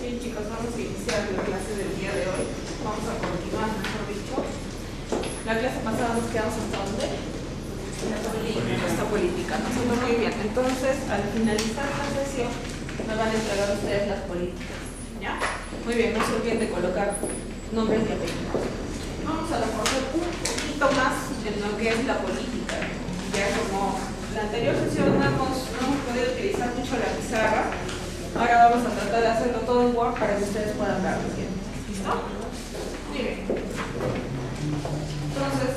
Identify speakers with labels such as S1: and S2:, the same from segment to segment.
S1: Bien, chicos, vamos a iniciar la clase del día de hoy. Vamos a continuar, mejor dicho. La clase pasada nos quedamos hasta ¿dónde? Esta política, nos fue muy bien. Entonces, al finalizar la sesión, me van a entregar ustedes las políticas. ¿Ya? Muy bien, no se olviden de colocar nombres y apellidos. Vamos a reforzar un poquito más en lo que es la política. Ya como la anterior sesión no hemos podido utilizar mucho la pizarra, ahora vamos a tratar de hacerlo todo en Word para que ustedes puedan verlo bien. ¿Listo? Muy bien. Entonces,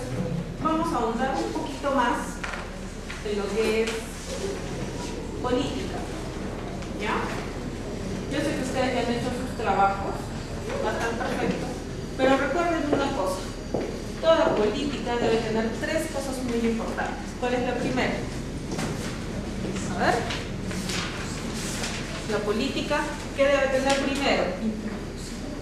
S1: vamos a ahondar un poquito más en lo que es política. ¿Ya? Yo sé que ustedes ya han hecho sus trabajos, están perfectos, pero recuerden una cosa. Toda política debe tener tres cosas muy importantes. ¿Cuál es la primera? A ver. La política, ¿qué debe tener primero?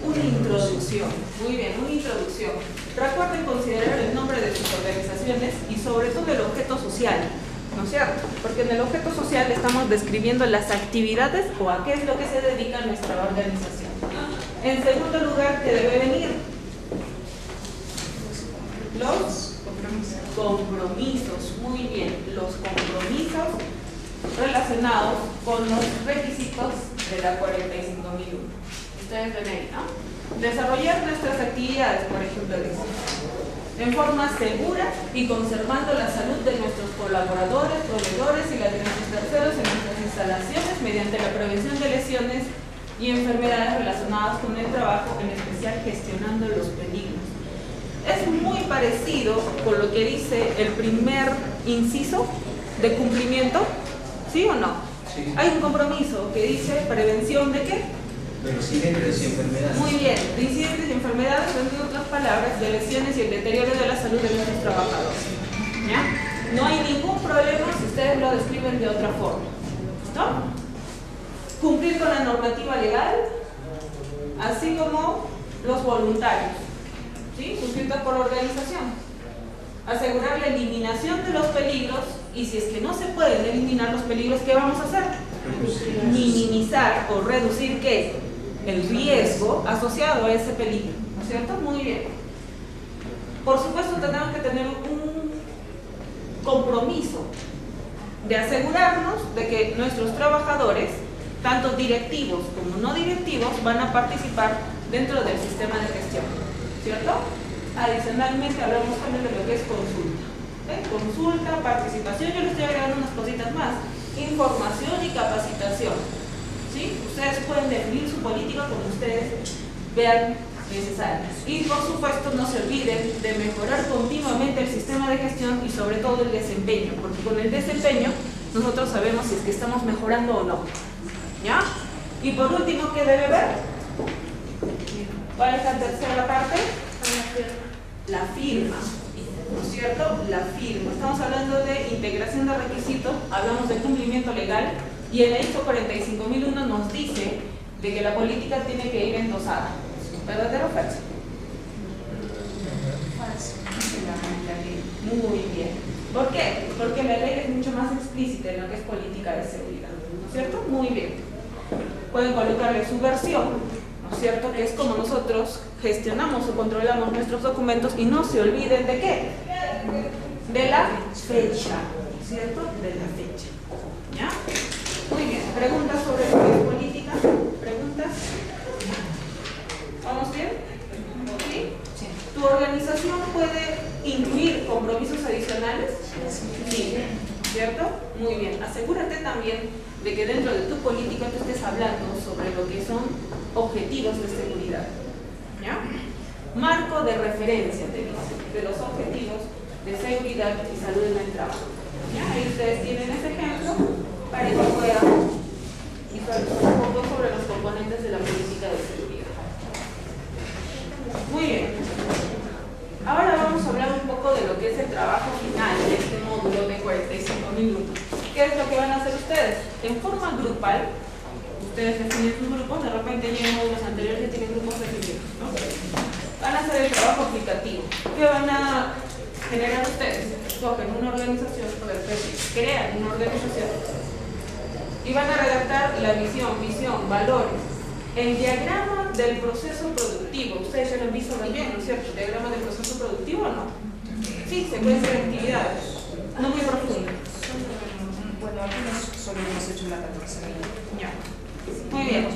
S1: Una introducción. Muy bien, una introducción. Recuerden considerar el nombre de sus organizaciones y sobre todo el objeto social, ¿no es cierto? Porque en el objeto social estamos describiendo las actividades o a qué es lo que se dedica nuestra organización. En segundo lugar, ¿qué debe venir? Los compromisos. Muy bien, los compromisos relacionados con los requisitos de la 45001. Ustedes ven ahí, ¿no? Desarrollar nuestras actividades, por ejemplo, en forma segura y conservando la salud de nuestros colaboradores, proveedores y la de nuestros terceros en nuestras instalaciones mediante la prevención de lesiones y enfermedades relacionadas con el trabajo, en especial gestionando los peligros. Es muy parecido con lo que dice el primer inciso de cumplimiento. ¿Sí o no? Sí. Hay un compromiso que dice prevención de qué?
S2: De incidentes y enfermedades.
S1: Muy bien, de incidentes y enfermedades, en otras palabras, de lesiones y el deterioro de la salud de nuestros trabajadores. ¿Ya? No hay ningún problema si ustedes lo describen de otra forma. ¿Listo? Cumplir con la normativa legal, así como los voluntarios, ¿sí? Suscritos por organización. Asegurar la eliminación de los peligros y si es que no se pueden eliminar los peligros, ¿qué vamos a hacer? Minimizar o reducir ¿qué? El riesgo asociado a ese peligro, ¿no es cierto? Muy bien. Por supuesto tenemos que tener un compromiso de asegurarnos de que nuestros trabajadores, tanto directivos como no directivos, van a participar dentro del sistema de gestión, ¿cierto? Adicionalmente hablamos también de lo que es consulta. Consulta, participación, yo les estoy agregando unas cositas más. Información y capacitación. ¿Sí? Ustedes pueden definir su política como ustedes vean necesario. Y por supuesto no se olviden de mejorar continuamente el sistema de gestión y sobre todo el desempeño, porque con el desempeño nosotros sabemos si es que estamos mejorando o no. ¿Ya? Y por último, ¿qué debe haber? ¿Cuál es la tercera parte? La firma, ¿no es cierto? La firma. Estamos hablando de integración de requisitos, hablamos de cumplimiento legal y el ISO 45001 nos dice de que la política tiene que ir endosada. ¿Verdadero o falso? Falso. Muy bien. ¿Por qué? Porque la ley es mucho más explícita en lo que es política de seguridad, ¿no es cierto? Muy bien. Pueden colocarle su versión, ¿no es cierto? Que es como nosotros gestionamos o controlamos nuestros documentos y no se olviden de qué? De la fecha, ¿cierto? De la fecha. ¿Ya? Muy bien. ¿Preguntas sobre lo que es política? ¿Preguntas? ¿Vamos bien? ¿Sí? Sí. ¿Tu organización puede incluir compromisos adicionales? Sí. ¿Cierto? Muy bien. Asegúrate también de que dentro de tu política tú estés hablando sobre lo que son objetivos de seguridad. ¿Ya? Marco de referencia, te dice, de los objetivos de seguridad y salud en el trabajo. ¿Ya? Ahí ustedes tienen ese ejemplo para que puedan visualizar un poco sobre los componentes de la política de seguridad. Muy bien. Ahora vamos a hablar un poco de lo que es el trabajo final de este módulo de 45 minutos. ¿Qué es lo que van a hacer ustedes? En forma grupal, ustedes definen sus grupos, de repente ya en módulos anteriores que tienen grupos definidos, ¿no? Van a hacer el trabajo aplicativo. ¿Qué van a generar ustedes? Escogen una organización, crean una organización y van a redactar la visión, valores, El diagrama del proceso productivo, ustedes ya lo han visto también, ¿no es cierto? ¿El diagrama del proceso productivo o no? Sí, secuencia de actividades, no muy profunda.
S3: Bueno, algunos solo hemos hecho la 14.
S1: Ya. Muy bien,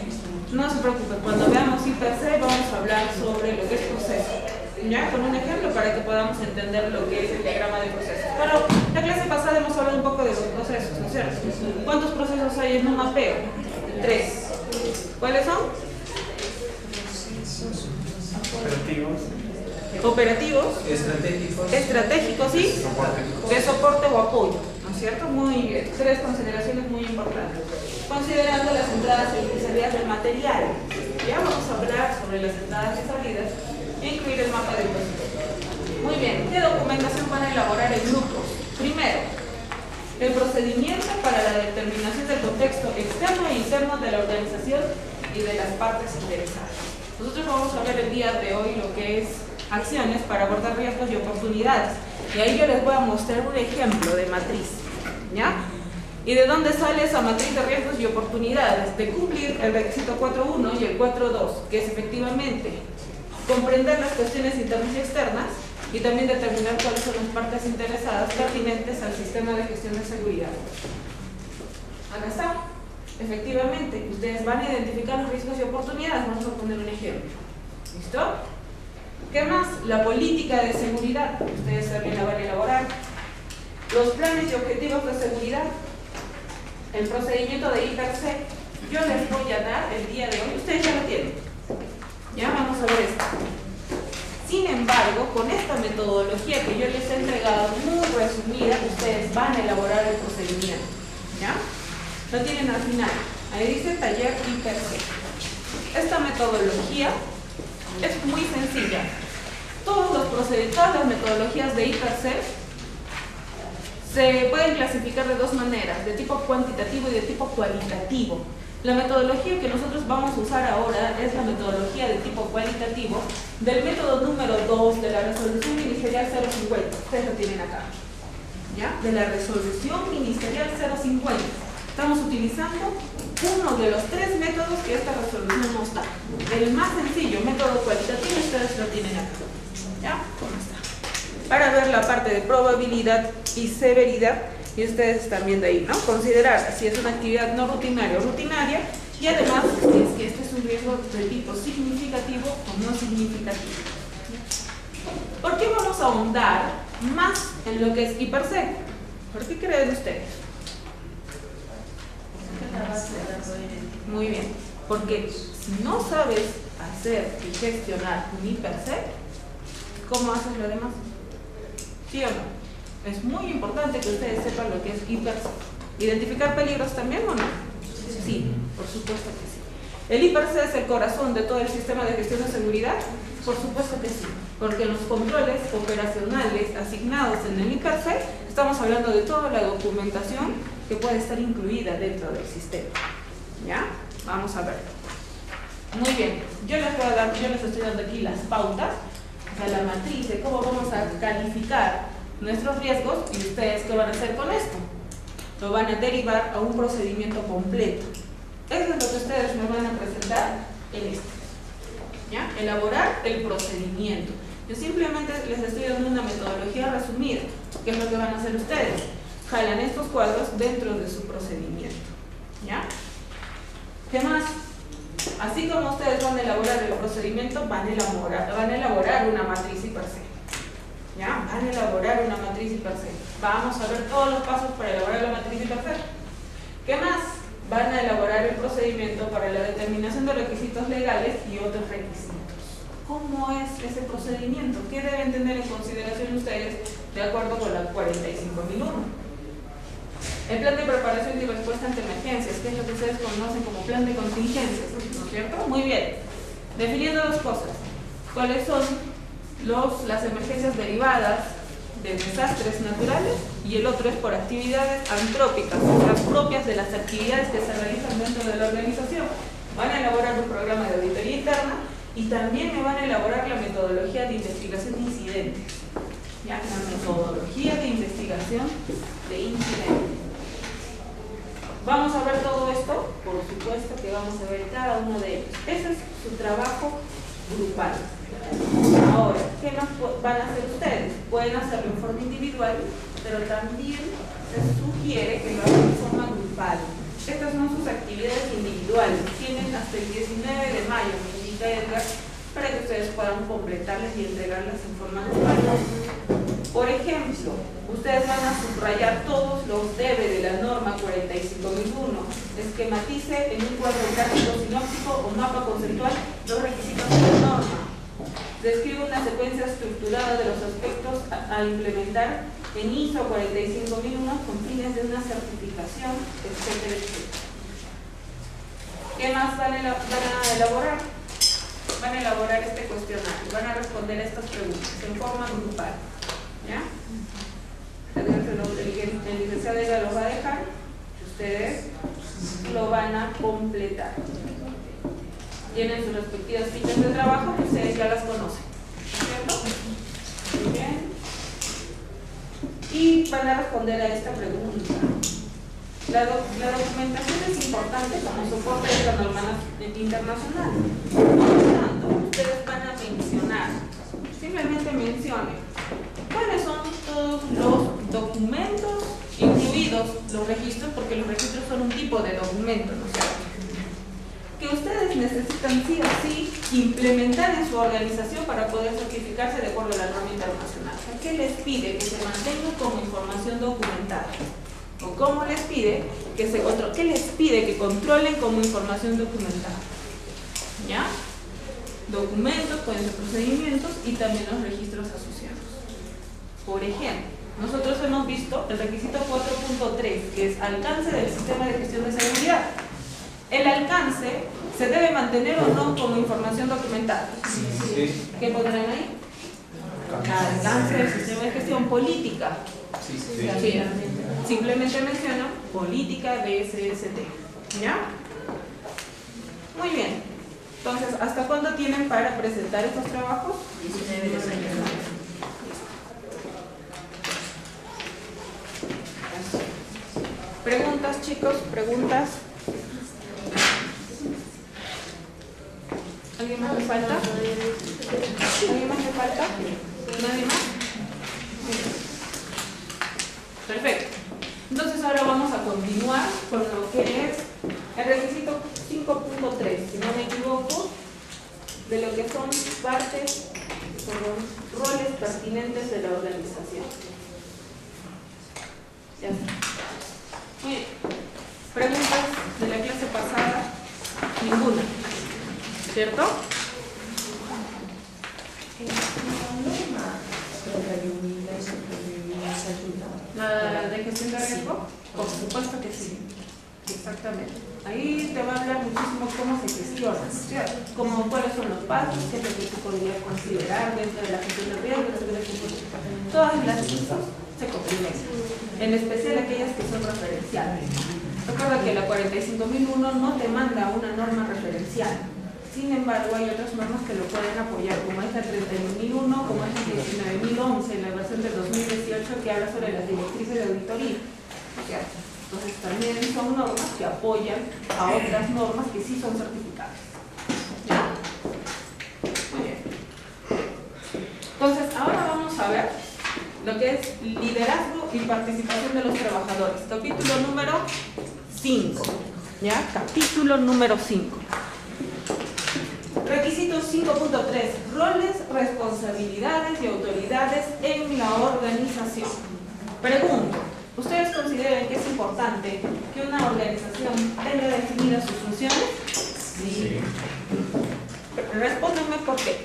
S1: no se preocupen, cuando veamos IPC vamos a hablar sobre lo que es proceso. ¿Ya? Con un ejemplo para que podamos entender lo que es el diagrama de procesos. Pero la clase pasada hemos hablado un poco de los procesos, ¿no es cierto? ¿Cuántos procesos hay en un mapeo? 3. ¿Cuáles son? Operativos, estratégicos y de soporte o apoyo, ¿no es cierto? Muy bien, 3 consideraciones muy importantes. Considerando las entradas y salidas del material, ya vamos a hablar sobre las entradas y salidas e incluir el mapa del proceso. Muy bien, ¿qué documentación van a elaborar en grupos? Primero, el procedimiento para la determinación del contexto externo e interno de la organización y de las partes interesadas. Nosotros vamos a ver el día de hoy lo que es acciones para abordar riesgos y oportunidades. Y ahí yo les voy a mostrar un ejemplo de matriz. ¿Ya? ¿Y de dónde sale esa matriz de riesgos y oportunidades? De cumplir el requisito 4.1 y el 4.2, que es efectivamente comprender las cuestiones internas y externas y también determinar cuáles son las partes interesadas pertinentes al sistema de gestión de seguridad. Acá está. Efectivamente, ustedes van a identificar los riesgos y oportunidades. Vamos a poner un ejemplo. ¿Listo? ¿Qué más? La política de seguridad. Ustedes también la van a elaborar. Los planes y objetivos de seguridad. El procedimiento de IPC. Yo les voy a dar el día de hoy. Ustedes ya lo tienen. Ya vamos a ver esto. Sin embargo, con esta metodología que yo les he entregado muy resumida, ustedes van a elaborar el procedimiento. ¿Ya? Lo tienen al final. Ahí dice taller IPC. Esta metodología es muy sencilla. Todas las metodologías de IPC se pueden clasificar de 2 maneras, de tipo cuantitativo y de tipo cualitativo. La metodología que nosotros vamos a usar ahora es la metodología de tipo cualitativo del método número 2 de la resolución ministerial 050. Ustedes lo tienen acá. ¿Ya? De la resolución ministerial 050. Estamos utilizando uno de los 3 métodos que esta resolución nos da. El más sencillo, método cualitativo, ustedes lo tienen acá. ¿Ya? ¿Cómo está? Para ver la parte de probabilidad y severidad, y ustedes están viendo ahí, ¿no? Considerar si es una actividad no rutinaria o rutinaria, y además si es que este es un riesgo de tipo significativo o no significativo. ¿Por qué vamos a ahondar más en lo que es IPC? ¿Por qué creen ustedes? Muy bien, porque si no sabes hacer y gestionar un IPC, ¿cómo haces lo demás? ¿Sí o no? Es muy importante que ustedes sepan lo que es IPC. ¿Identificar peligros también o no? Sí, por supuesto que sí. ¿El IPC es el corazón de todo el sistema de gestión de seguridad? Por supuesto que sí, porque los controles operacionales asignados en el IPC, estamos hablando de toda la documentación que puede estar incluida dentro del sistema. ¿Ya? Vamos a ver. Muy bien, yo les estoy dando aquí las pautas, o sea, la matriz de cómo vamos a calificar nuestros riesgos, y ustedes ¿qué van a hacer con esto? Lo van a derivar a un procedimiento completo. Eso es lo que ustedes me van a presentar en esto. ¿Ya? Elaborar el procedimiento. Yo simplemente les estoy dando una metodología resumida. ¿Qué es lo que van a hacer ustedes? Jalan estos cuadros dentro de su procedimiento. ¿Ya? ¿Qué más? Así como ustedes van a elaborar el procedimiento, van a elaborar una matriz IPC. ¿Ya? Van a elaborar una matriz IPC. Vamos a ver todos los pasos para elaborar la matriz IPC. ¿Qué más? Van a elaborar el procedimiento para la determinación de requisitos legales y otros requisitos. ¿Cómo es ese procedimiento? ¿Qué deben tener en consideración ustedes de acuerdo con la 45.001? El plan de preparación y respuesta ante emergencias, que es lo que ustedes conocen como plan de contingencias, ¿no es cierto? Muy bien. Definiendo 2 cosas. ¿Cuáles son las emergencias derivadas de desastres naturales? Y el otro es por actividades antrópicas, las propias de las actividades que se realizan dentro de la organización. Van a elaborar un programa de auditoría interna y también me van a elaborar la metodología de investigación de incidentes. ¿Ya? La metodología de investigación de incidentes. Vamos a ver todo esto, por supuesto que vamos a ver cada uno de ellos. Ese es su trabajo grupal. Ahora, ¿qué más van a hacer ustedes? Pueden hacerlo en forma individual, pero también se sugiere que lo hagan en forma grupal. Estas son sus actividades individuales. Tienen hasta el 19 de mayo, me indica Edgar, para que ustedes puedan completarlas y entregarlas en forma grupal. Por ejemplo, ustedes van a subrayar todos los debe de la norma 45001. Esquematice en un cuadro gráfico sinóptico o mapa conceptual los requisitos de la norma. Describe una secuencia estructurada de los aspectos a implementar en ISO 45001 con fines de una certificación, etcétera, etcétera. ¿Qué más van a elaborar? Van a elaborar este cuestionario, van a responder estas preguntas en forma grupal. ¿Ya? El licenciado Edgar los va a dejar, ustedes lo van a completar. Tienen sus respectivas fichas de trabajo que ustedes ya las conocen, ¿cierto? Muy bien. Y van a responder a esta pregunta. La documentación es importante como soporte de la norma internacional. Por lo tanto, ustedes van a mencionar, simplemente mencionen cuáles son todos los documentos, incluidos los registros, porque los registros son un tipo de documento, ¿no es cierto?, que ustedes necesitan sí o sí implementar en su organización para poder certificarse de acuerdo a la norma internacional. ¿Qué les pide? Que se mantenga como información documentada. ¿O cómo les pide que se controle? ¿Qué les pide? Que controlen como información documentada. ¿Ya? Documentos, pueden ser procedimientos y también los registros asociados. Por ejemplo, nosotros hemos visto el requisito 4.3, que es alcance del sistema de gestión de seguridad. El alcance se debe mantener o no como información documentada.
S2: Sí.
S1: ¿Qué pondrán ahí? Alcance del sistema de gestión política.
S2: Sí.
S1: Sí. Simplemente menciona política de SST. ¿Ya? Muy bien. Entonces, ¿hasta cuándo tienen para presentar estos trabajos? 19 de mayo. ¿Preguntas, chicos? ¿Preguntas? ¿Alguien más le falta? ¿Alguien más le falta? ¿Nadie más? Perfecto. Entonces ahora vamos a continuar con lo que es el requisito 5.3, si no me equivoco, de lo que son partes, roles pertinentes de la organización. Ya está. Muy bien. ¿Preguntas de la clase pasada? Ninguna. ¿Cierto? ¿La de gestión de riesgo? Por supuesto que sí. Exactamente. Ahí te va a hablar muchísimo cómo se gestiona, ¿cierto? Como cuáles son los pasos, qué es lo que tú podrías considerar dentro de la gestión de riesgo, todas las cosas se complementan, en especial aquellas que son referenciales. Recuerda que la 45001 no te manda una norma referencial. Sin embargo, hay otras normas que lo pueden apoyar, como esta 31001, como esta 19011, en la versión del 2018, que habla sobre las directrices de auditoría. Entonces, también son normas que apoyan a otras normas que sí son certificadas. ¿Ya? Muy bien. Entonces, ahora vamos a ver lo que es liderazgo y participación de los trabajadores. Capítulo número 5. ¿Ya? Capítulo número 5. Requisito 5.3. Roles, responsabilidades y autoridades en la organización. Pregunto, ¿ustedes consideran que es importante que una organización tenga definidas sus funciones? Sí. Respóndanme por qué.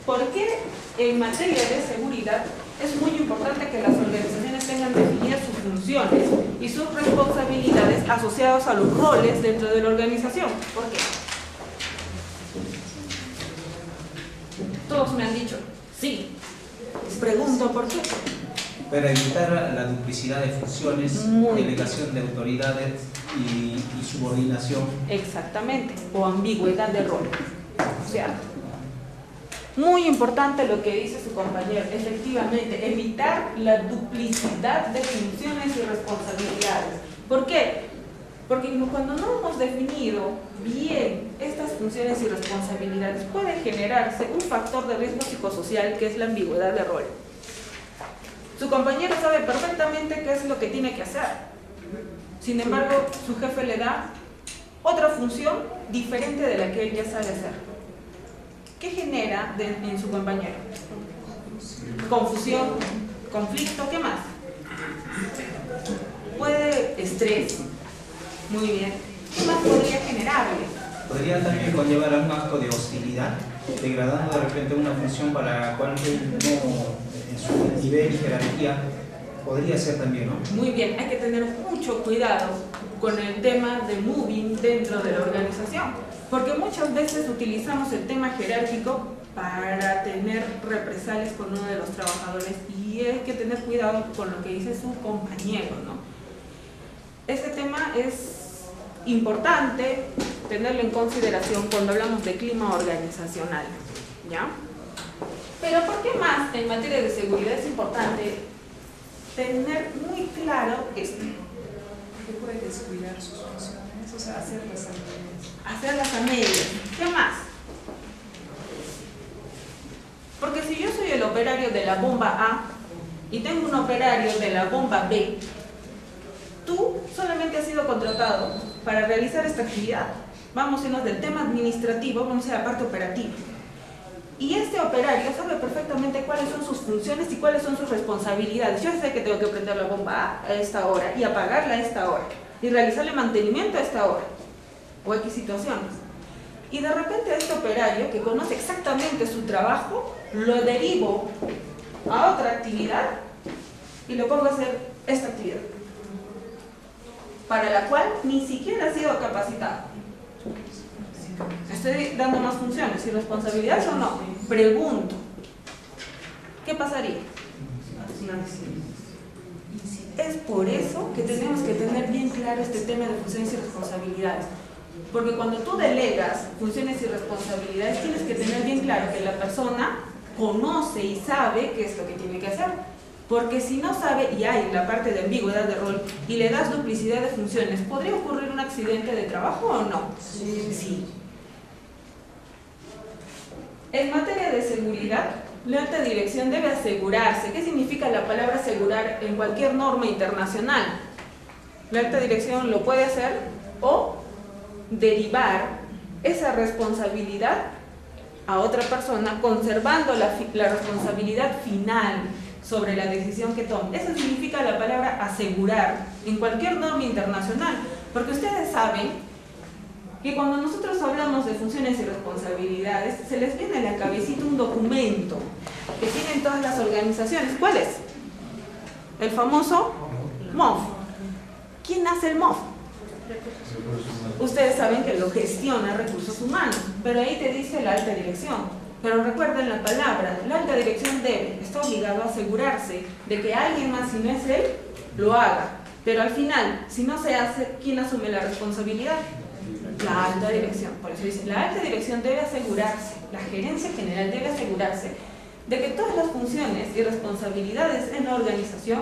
S1: Porque en materia de seguridad es muy importante que las organizaciones tengan definidas sus funciones y sus responsabilidades asociadas a los roles dentro de la organización. ¿Por qué? Todos me han dicho, sí. Les pregunto por qué.
S2: Para evitar la duplicidad de funciones, delegación de autoridades y subordinación.
S1: Exactamente, o ambigüedad de rol. O sea, muy importante lo que dice su compañero, efectivamente, evitar la duplicidad de funciones y responsabilidades. ¿Por qué? Porque cuando no hemos definido bien estas funciones y responsabilidades, puede generarse un factor de riesgo psicosocial que es la ambigüedad de rol. Su compañero sabe perfectamente qué es lo que tiene que hacer. Sin embargo, su jefe le da otra función diferente de la que él ya sabe hacer. ¿Qué genera en su compañero? Confusión, conflicto, ¿qué más? Puede estrés. Muy bien. ¿Qué más podría generarle?
S2: Podría también conllevar a un acto de hostilidad, degradando de repente una función para la cual él no, en su nivel y jerarquía, podría ser también, ¿no?
S1: Muy bien, hay que tener mucho cuidado con el tema de moving dentro de la organización, porque muchas veces utilizamos el tema jerárquico para tener represalias con uno de los trabajadores y hay que tener cuidado con lo que dice su compañero, ¿no? Ese tema es importante tenerlo en consideración cuando hablamos de clima organizacional, ¿ya? Pero ¿por qué más en materia de seguridad es importante tener muy claro esto?
S3: Que puede descuidar sus funciones, o sea, hacerlas a medias.
S1: Hacerlas a medias. ¿Qué más? Porque si yo soy el operario de la bomba A y tengo un operario de la bomba B, tú solamente has sido contratado para realizar esta actividad. Vamos a irnos del tema administrativo, vamos a ir a la parte operativa. Y este operario sabe perfectamente cuáles son sus funciones y cuáles son sus responsabilidades. Yo sé que tengo que prender la bomba A esta hora y apagarla a esta hora y realizarle mantenimiento a esta hora o X situaciones. Y de repente a este operario que conoce exactamente su trabajo, lo derivo a otra actividad y lo pongo a hacer esta actividad, para la cual ni siquiera ha sido capacitado. ¿Estoy dando más funciones y responsabilidades o no? Pregunto. ¿Qué pasaría? Es por eso que tenemos que tener bien claro este tema de funciones y responsabilidades. Porque cuando tú delegas funciones y responsabilidades, tienes que tener bien claro que la persona conoce y sabe qué es lo que tiene que hacer. Porque si no sabe y hay la parte de ambigüedad de rol y le das duplicidad de funciones, ¿podría ocurrir un accidente de trabajo o no? Sí. En materia de seguridad, la alta dirección debe asegurarse. ¿Qué significa la palabra asegurar en cualquier norma internacional? La alta dirección lo puede hacer o derivar esa responsabilidad a otra persona, conservando la responsabilidad final sobre la decisión que tome. Eso significa la palabra asegurar en cualquier norma internacional, porque ustedes saben que cuando nosotros hablamos de funciones y responsabilidades, se les viene a la cabecita un documento que tienen todas las organizaciones. ¿Cuál es? El famoso MOF. ¿Quién hace el MOF? Ustedes saben que lo gestiona Recursos Humanos, pero ahí te dice la alta dirección. Pero recuerden la palabra, la alta dirección está obligado a asegurarse de que alguien más, si no es él, lo haga. Pero al final, si no se hace, ¿quién asume la responsabilidad? La alta dirección. Por eso dice, la alta dirección debe asegurarse, la gerencia general debe asegurarse de que todas las funciones y responsabilidades en la organización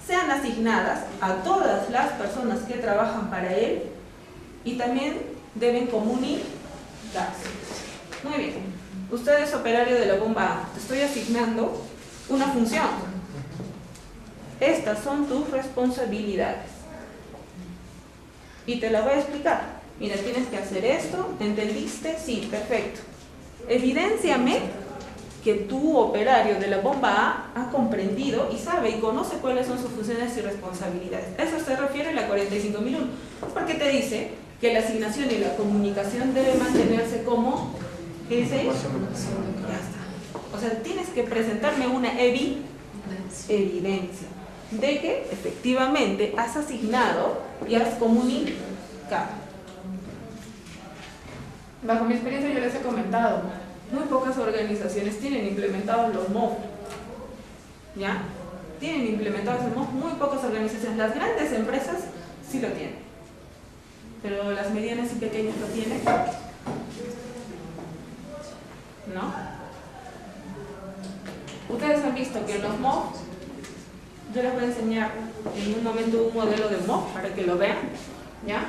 S1: sean asignadas a todas las personas que trabajan para él y también deben comunicarse. Muy bien. Usted es operario de la bomba A. Te estoy asignando una función. Estas son tus responsabilidades. Y te la voy a explicar. Mira, tienes que hacer esto. ¿Entendiste? Sí, perfecto. Evidénciame que tu operario de la bomba A ha comprendido y sabe y conoce cuáles son sus funciones y responsabilidades. A eso se refiere la 45001. Porque te dice que la asignación y la comunicación debe mantenerse como... ¿Qué dice? Ya está. O sea, tienes que presentarme una evidencia de que efectivamente has asignado y has comunicado. Bajo mi experiencia yo les he comentado, muy pocas organizaciones tienen implementados los MOF. ¿Ya? Tienen implementados los MOF, muy pocas organizaciones. Las grandes empresas sí lo tienen, pero las medianas y pequeñas lo tienen, ¿no? Ustedes han visto que en los MOF Yo les voy a enseñar en un momento un modelo de MOF para que lo vean, ¿ya?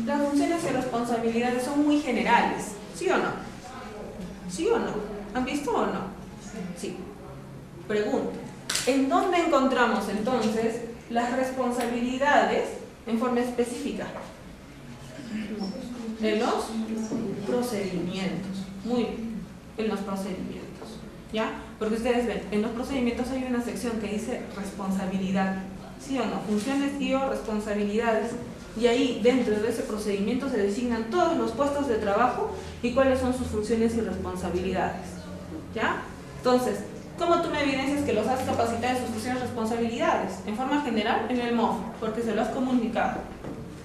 S1: Las funciones y responsabilidades son muy generales, ¿sí o no? ¿Sí o no? ¿Han visto o no? Sí. Pregunto, ¿en dónde encontramos entonces las responsabilidades en forma específica? En los procedimientos. Muy bien, en los procedimientos, ¿ya? Porque ustedes ven, en los procedimientos hay una sección que dice responsabilidad, ¿sí o no? Funciones y o responsabilidades. Y ahí, dentro de ese procedimiento, se designan todos los puestos de trabajo y cuáles son sus funciones y responsabilidades, ¿ya? Entonces, ¿cómo tú me evidencias que los has capacitado en sus funciones y responsabilidades? En forma general, en el MOF, porque se lo has comunicado.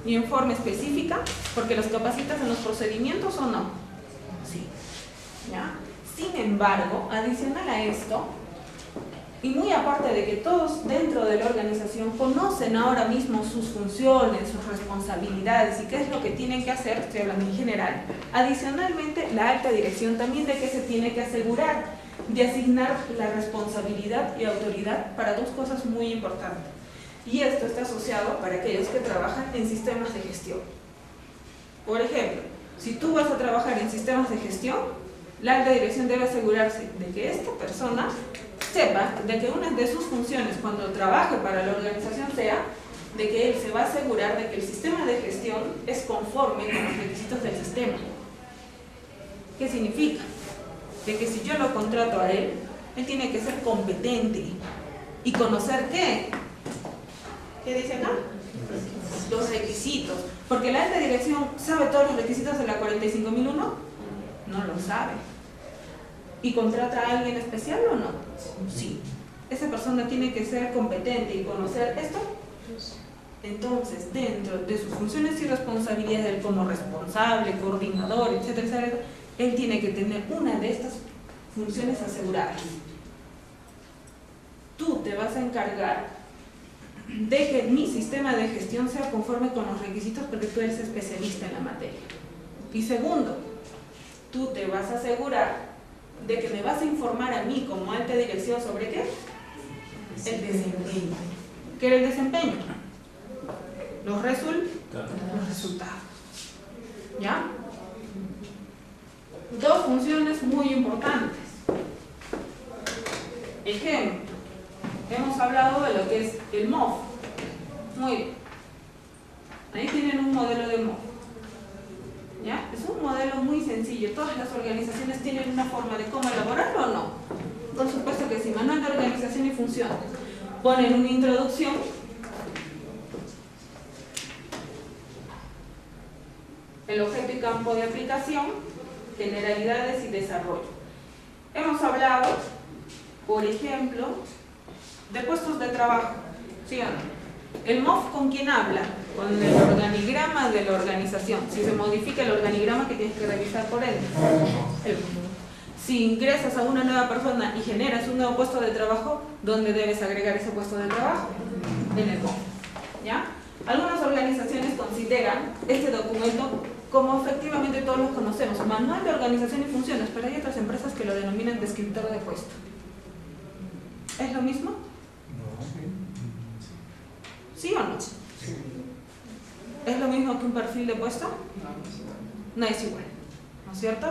S1: Y en forma específica, porque los capacitas en los procedimientos o no. Sí, ¿ya? Sin embargo, adicional a esto, y muy aparte de que todos dentro de la organización conocen ahora mismo sus funciones, sus responsabilidades y qué es lo que tienen que hacer, estoy hablando en general, adicionalmente la alta dirección también de que se tiene que asegurar de asignar la responsabilidad y autoridad para dos cosas muy importantes. Y esto está asociado para aquellos que trabajan en sistemas de gestión. Por ejemplo, si tú vas a trabajar en sistemas de gestión, la alta dirección debe asegurarse de que esta persona sepa de que una de sus funciones cuando trabaje para la organización sea de que él se va a asegurar de que el sistema de gestión es conforme con los requisitos del sistema. ¿Qué significa? De que si yo lo contrato a él, él tiene que ser competente y conocer ¿qué dice acá? Los requisitos. Porque la alta dirección sabe todos los requisitos de la 45001, no lo sabe. ¿Y contrata a alguien especial o no? Sí. Esa persona tiene que ser competente y conocer esto. Entonces, dentro de sus funciones y responsabilidades, él como responsable, coordinador, etcétera, etcétera, él tiene que tener una de estas funciones aseguradas. Tú te vas a encargar de que mi sistema de gestión sea conforme con los requisitos porque tú eres especialista en la materia. Y segundo, tú te vas a asegurar de que me vas a informar a mí como alta dirección sobre ¿qué? El desempeño. ¿Qué era el desempeño? Los resultados. ¿Ya? Dos funciones muy importantes. Ejemplo, hemos hablado de lo que es el MOF. Muy bien. Ahí tienen un modelo de MOF. ¿Ya? Es un modelo muy sencillo. Todas las organizaciones tienen una forma de cómo elaborarlo o no. Por supuesto que sí. Manual de organización y funciones. Ponen una introducción. El objeto y campo de aplicación. Generalidades y desarrollo. Hemos hablado, por ejemplo, de puestos de trabajo. ¿Sí o no? ¿El MOF con quién habla? Con el organigrama de la organización. Si se modifica el organigrama, que tienes que revisar por él. Si ingresas a una nueva persona y generas un nuevo puesto de trabajo, ¿dónde debes agregar ese puesto de trabajo? En el MOF. ¿Ya? Algunas organizaciones consideran este documento como efectivamente todos los conocemos, Manual de Organización y Funciones, pero hay otras empresas que lo denominan descriptor de puesto. ¿Es lo mismo? ¿Sí o no? ¿Es lo mismo que un perfil de puesto? No es igual, ¿no es cierto?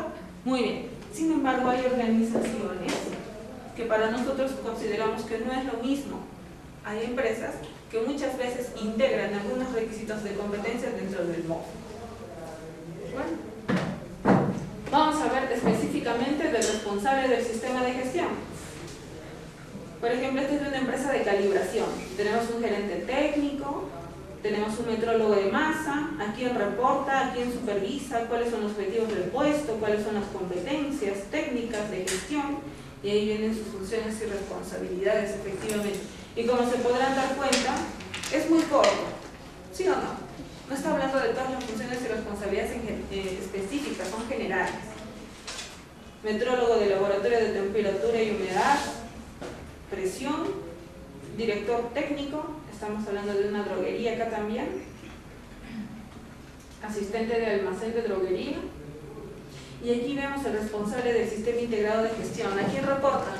S1: Muy bien. Sin embargo, hay organizaciones que para nosotros consideramos que no es lo mismo. Hay empresas que muchas veces integran algunos requisitos de competencia dentro del MOF. Bueno, vamos a ver específicamente del responsable del sistema de gestión. Por ejemplo, esta es una empresa de calibración. Tenemos un gerente técnico, tenemos un metrólogo de masa, a quién reporta, a quién supervisa, cuáles son los objetivos del puesto, cuáles son las competencias técnicas de gestión, y ahí vienen sus funciones y responsabilidades, efectivamente. Y como se podrán dar cuenta, es muy corto, ¿sí o no? No está hablando de todas las funciones y responsabilidades específicas, son generales. Metrólogo de laboratorio de temperatura y humedad, presión, director técnico, estamos hablando de una droguería acá también, asistente de almacén de droguería, y aquí vemos el responsable del sistema integrado de gestión. ¿A quién reporta?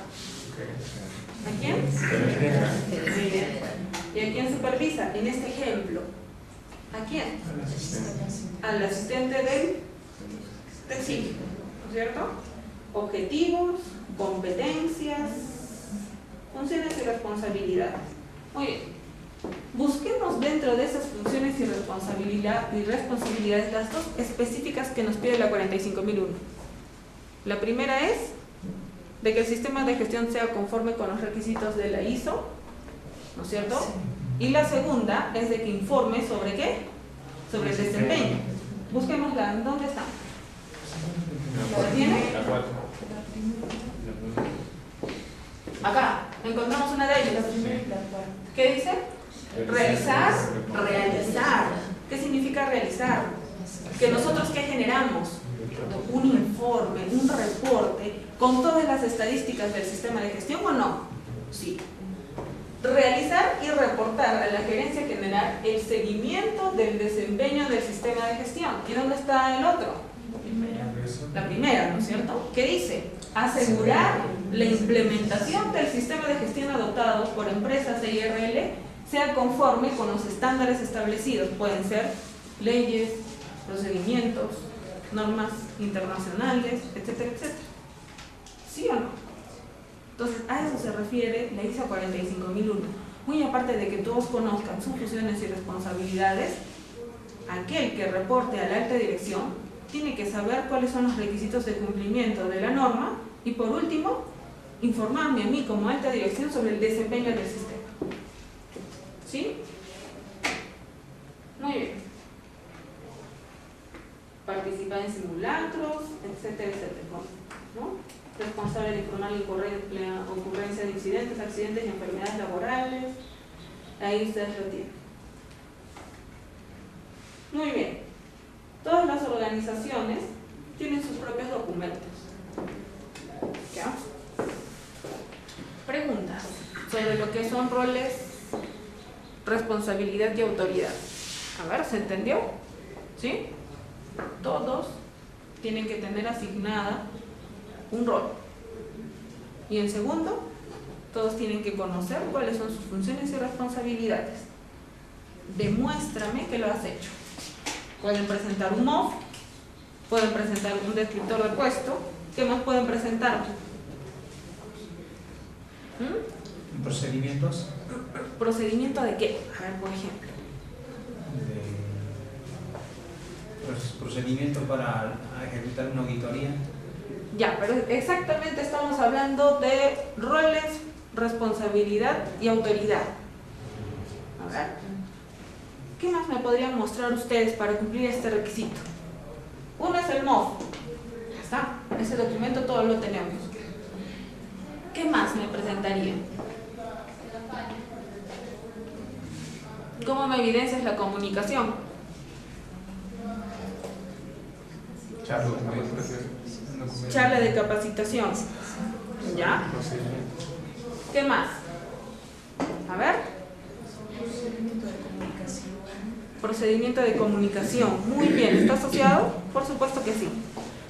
S1: ¿A quién? Muy bien. ¿Y a quién supervisa? En este ejemplo, ¿a quién? Al asistente del ciclo, ¿no es cierto? Objetivos, competencias, funciones y responsabilidades. Muy bien. Busquemos dentro de esas funciones y responsabilidades las dos específicas que nos pide la 45001. La primera es de que el sistema de gestión sea conforme con los requisitos de la ISO, ¿no es cierto? Sí. Y la segunda es de que informe sobre ¿qué? Sobre el desempeño. Busquémosla. ¿Dónde está? ¿La tiene?
S4: La 4.
S1: Acá. Encontramos una de ellas. ¿Qué dice? Realizar. Realizar. ¿Qué significa realizar? Que nosotros ¿qué generamos? Un informe, un reporte con todas las estadísticas del sistema de gestión, ¿o no? Sí. Realizar y reportar a la gerencia general el seguimiento del desempeño del sistema de gestión. ¿Y dónde está el otro? La primera, ¿no es cierto? ¿Qué dice? Asegurar la implementación del sistema de gestión adoptado por empresas de IRL sea conforme con los estándares establecidos. Pueden ser leyes, procedimientos, normas internacionales, etcétera, etcétera. ¿Sí o no? Entonces, a eso se refiere la ISO 45001. Muy aparte de que todos conozcan sus funciones y responsabilidades, aquel que reporte a la alta dirección tiene que saber cuáles son los requisitos de cumplimiento de la norma y, por último, informarme a mí como alta dirección sobre el desempeño del sistema. ¿Sí? Muy bien. Participar en simulacros, etcétera, etcétera, ¿no? Responsable de informar la ocurrencia de incidentes, accidentes y enfermedades laborales. Ahí ustedes lo tienen. Muy bien. Todas las organizaciones tienen sus propios documentos. ¿Ya? Preguntas sobre lo que son roles, responsabilidad y autoridad. A ver, ¿se entendió? ¿Sí? Todos tienen que tener asignada un rol. Y en segundo, todos tienen que conocer cuáles son sus funciones y responsabilidades. Demuéstrame que lo has hecho. Pueden presentar un MOF, pueden presentar un descriptor de puesto. ¿Qué más pueden presentar?
S2: ¿Procedimientos?
S1: ¿Procedimiento de qué? A ver, por ejemplo.
S2: Procedimiento para ejecutar una auditoría.
S1: Ya, pero exactamente estamos hablando de roles, responsabilidad y autoridad. A ver, ¿qué más me podrían mostrar ustedes para cumplir este requisito? Uno es el MOF. Ya está, ese documento todo lo tenemos. ¿Qué más me presentarían? ¿Cómo me evidencias la comunicación? Charla de capacitación. ¿Ya? ¿Qué más? A ver. Procedimiento de comunicación. Muy bien, ¿está asociado? Por supuesto que sí.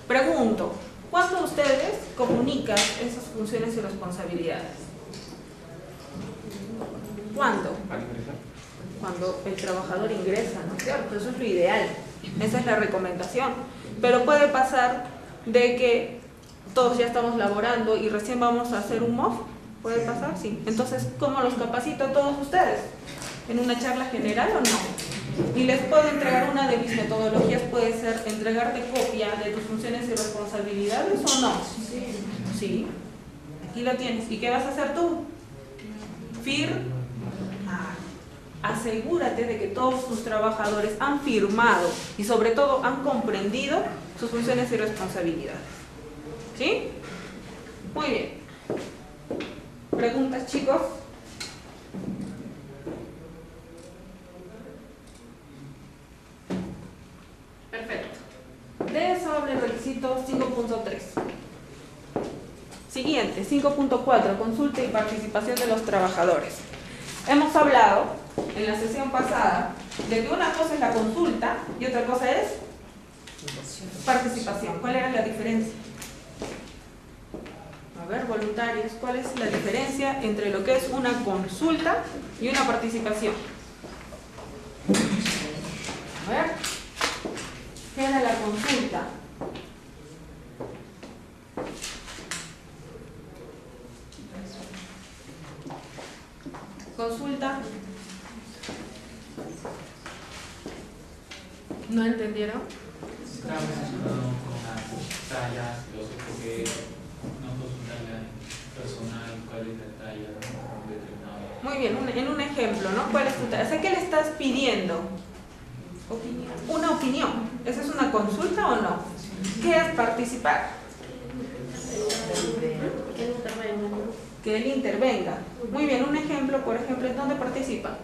S1: Pregunto, ¿cuándo ustedes comunican esas funciones y responsabilidades? ¿Cuándo? Cuando el trabajador ingresa, ¿no es cierto? Eso es lo ideal. Esa es la recomendación. Pero puede pasar de que todos ya estamos laborando y recién vamos a hacer un MOF. ¿Puede pasar? Sí. Entonces, ¿cómo los capacito a todos ustedes? ¿En una charla general o no? Y les puedo entregar una de mis metodologías, puede ser entregarte copia de tus funciones y responsabilidades o no. Sí. Aquí lo tienes. ¿Y qué vas a hacer tú? Asegúrate de que todos tus trabajadores han firmado y sobre todo han comprendido sus funciones y responsabilidades. ¿Sí? Muy bien. ¿Preguntas, chicos? Perfecto. De eso habla el requisito 5.3. Siguiente, 5.4, consulta y participación de los trabajadores. Hemos hablado en la sesión pasada de que una cosa es la consulta y otra cosa es participación. ¿Cuál era la diferencia? A ver, voluntarios, ¿cuál es la diferencia entre lo que es una consulta y una participación? A ver, ¿qué era la consulta? Consulta. ¿No entendieron?
S4: Está relacionado con las tallas, porque no consultan al personal cuál es la talla determinada.
S1: Muy bien, en un ejemplo, ¿no? ¿Cuál es tu talla? O sea, ¿qué le estás pidiendo? Opinión. Una opinión. ¿Esa es una consulta o no? ¿Qué es participar? Que él intervenga. Muy bien, un ejemplo, por ejemplo, ¿en dónde participa?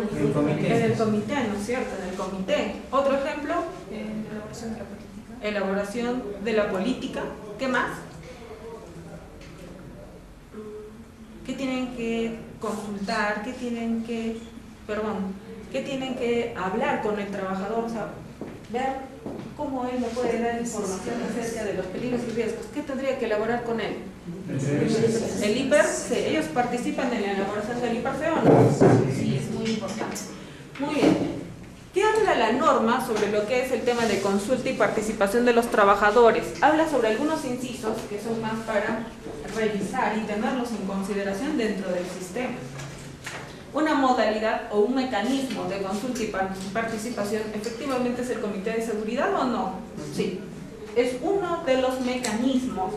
S2: En el comité.
S1: En el comité, ¿no es cierto? En el comité. Otro ejemplo,
S3: En la elaboración de la política.
S1: elaboración de la política. ¿Qué más? ¿Qué tienen que consultar? ¿Qué tienen que, qué tienen que hablar con el trabajador? O sea, ver cómo él me puede dar información acerca de los peligros y riesgos. ¿Qué tendría que elaborar con él? ¿El IPERC? ¿Ellos participan en la elaboración del IPERC o no? Sí, es muy importante. Muy bien. ¿Qué habla la norma sobre lo que es el tema de consulta y participación de los trabajadores? Habla sobre algunos incisos que son más para revisar y tenerlos en consideración dentro del sistema. Una modalidad o un mecanismo de consulta y participación, ¿efectivamente es el Comité de Seguridad o no? Sí. Es uno de los mecanismos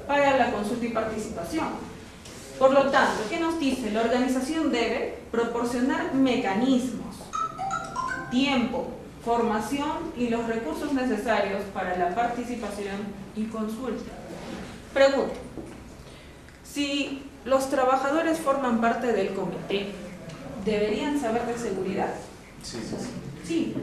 S1: para la consulta y participación. Por lo tanto, ¿qué nos dice? La organización debe proporcionar mecanismos, tiempo, formación y los recursos necesarios para la participación y consulta. Pregunta: si los trabajadores forman parte del comité, ¿deberían saber de seguridad?
S4: Sí.
S1: Sí.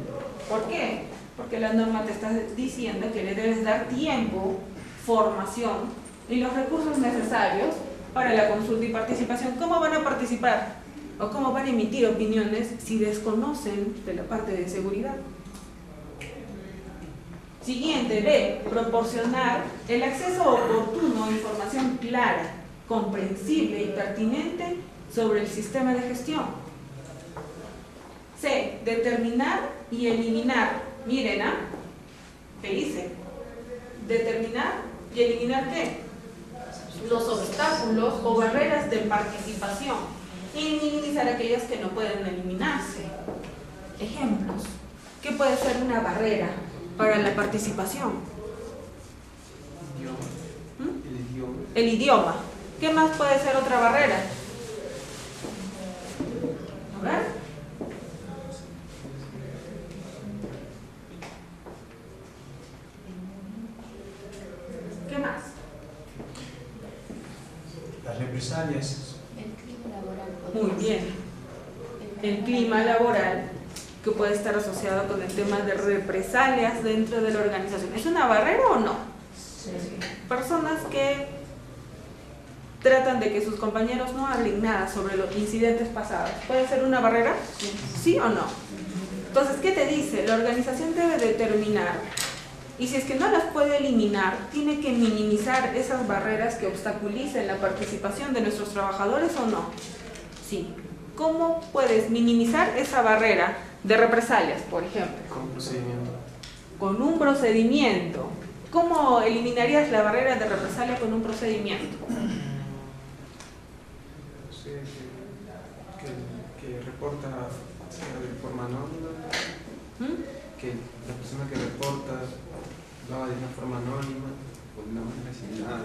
S1: ¿Por qué? Porque la norma te está diciendo que le debes dar tiempo, formación y los recursos necesarios para la consulta y participación. ¿Cómo van a participar? ¿O cómo van a emitir opiniones si desconocen de la parte de seguridad? Siguiente, B. Proporcionar el acceso oportuno a información clara, comprensible y pertinente sobre el sistema de gestión. C. Determinar y eliminar. Miren, ¿qué dice? Determinar y eliminar ¿qué? Los obstáculos o barreras de participación y minimizar aquellas que no pueden eliminarse. Ejemplos. ¿Qué puede ser una barrera para la participación? El idioma. ¿Qué más puede ser otra barrera? A ver. ¿Qué más?
S2: Las represalias.
S5: El clima laboral.
S1: Muy bien. El clima laboral, que puede estar asociado con el tema de represalias dentro de la organización. ¿Es una barrera o no? Sí. Personas que tratan de que sus compañeros no hablen nada sobre los incidentes pasados. ¿Puede ser una barrera? ¿Sí o no? Entonces, ¿qué te dice? La organización debe determinar, y si es que no las puede eliminar, tiene que minimizar esas barreras que obstaculicen la participación de nuestros trabajadores o no. Sí. ¿Cómo puedes minimizar esa barrera de represalias, por ejemplo?
S6: Con un procedimiento.
S1: Con un procedimiento. ¿Cómo eliminarías la barrera de represalia con un procedimiento?
S6: Que reporta de forma anónima, que la persona que reporta lo haga de una forma anónima o de una manera similar.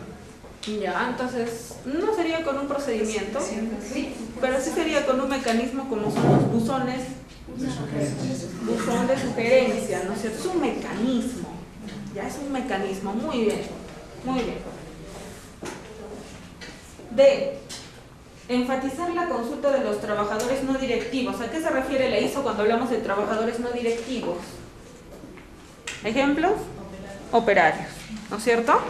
S1: Ya, entonces, no sería con un procedimiento, sí, pero sí sería con un mecanismo como son los buzones, buzón de sugerencia, ¿no es cierto? Es un mecanismo, ya es un mecanismo, muy bien, muy bien. D. Enfatizar la consulta de los trabajadores no directivos. ¿A qué se refiere la ISO cuando hablamos de trabajadores no directivos? ¿Ejemplos? Operarios, ¿no es cierto?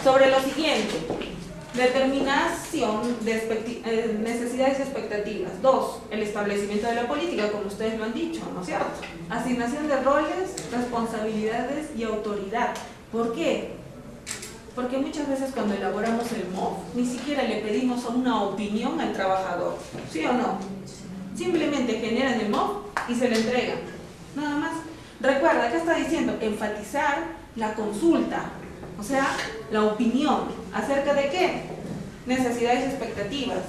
S1: Sobre lo siguiente, determinación de necesidades y expectativas. 2. El establecimiento de la política, como ustedes lo han dicho, ¿no es cierto? Asignación de roles, responsabilidades y autoridad. ¿Por qué? Porque muchas veces cuando elaboramos el MOF, ni siquiera le pedimos una opinión al trabajador, ¿sí o no? Simplemente generan el MOF y se le entregan, nada más. Recuerda, acá está diciendo enfatizar la consulta, o sea, la opinión. ¿Acerca de qué? Necesidades y expectativas,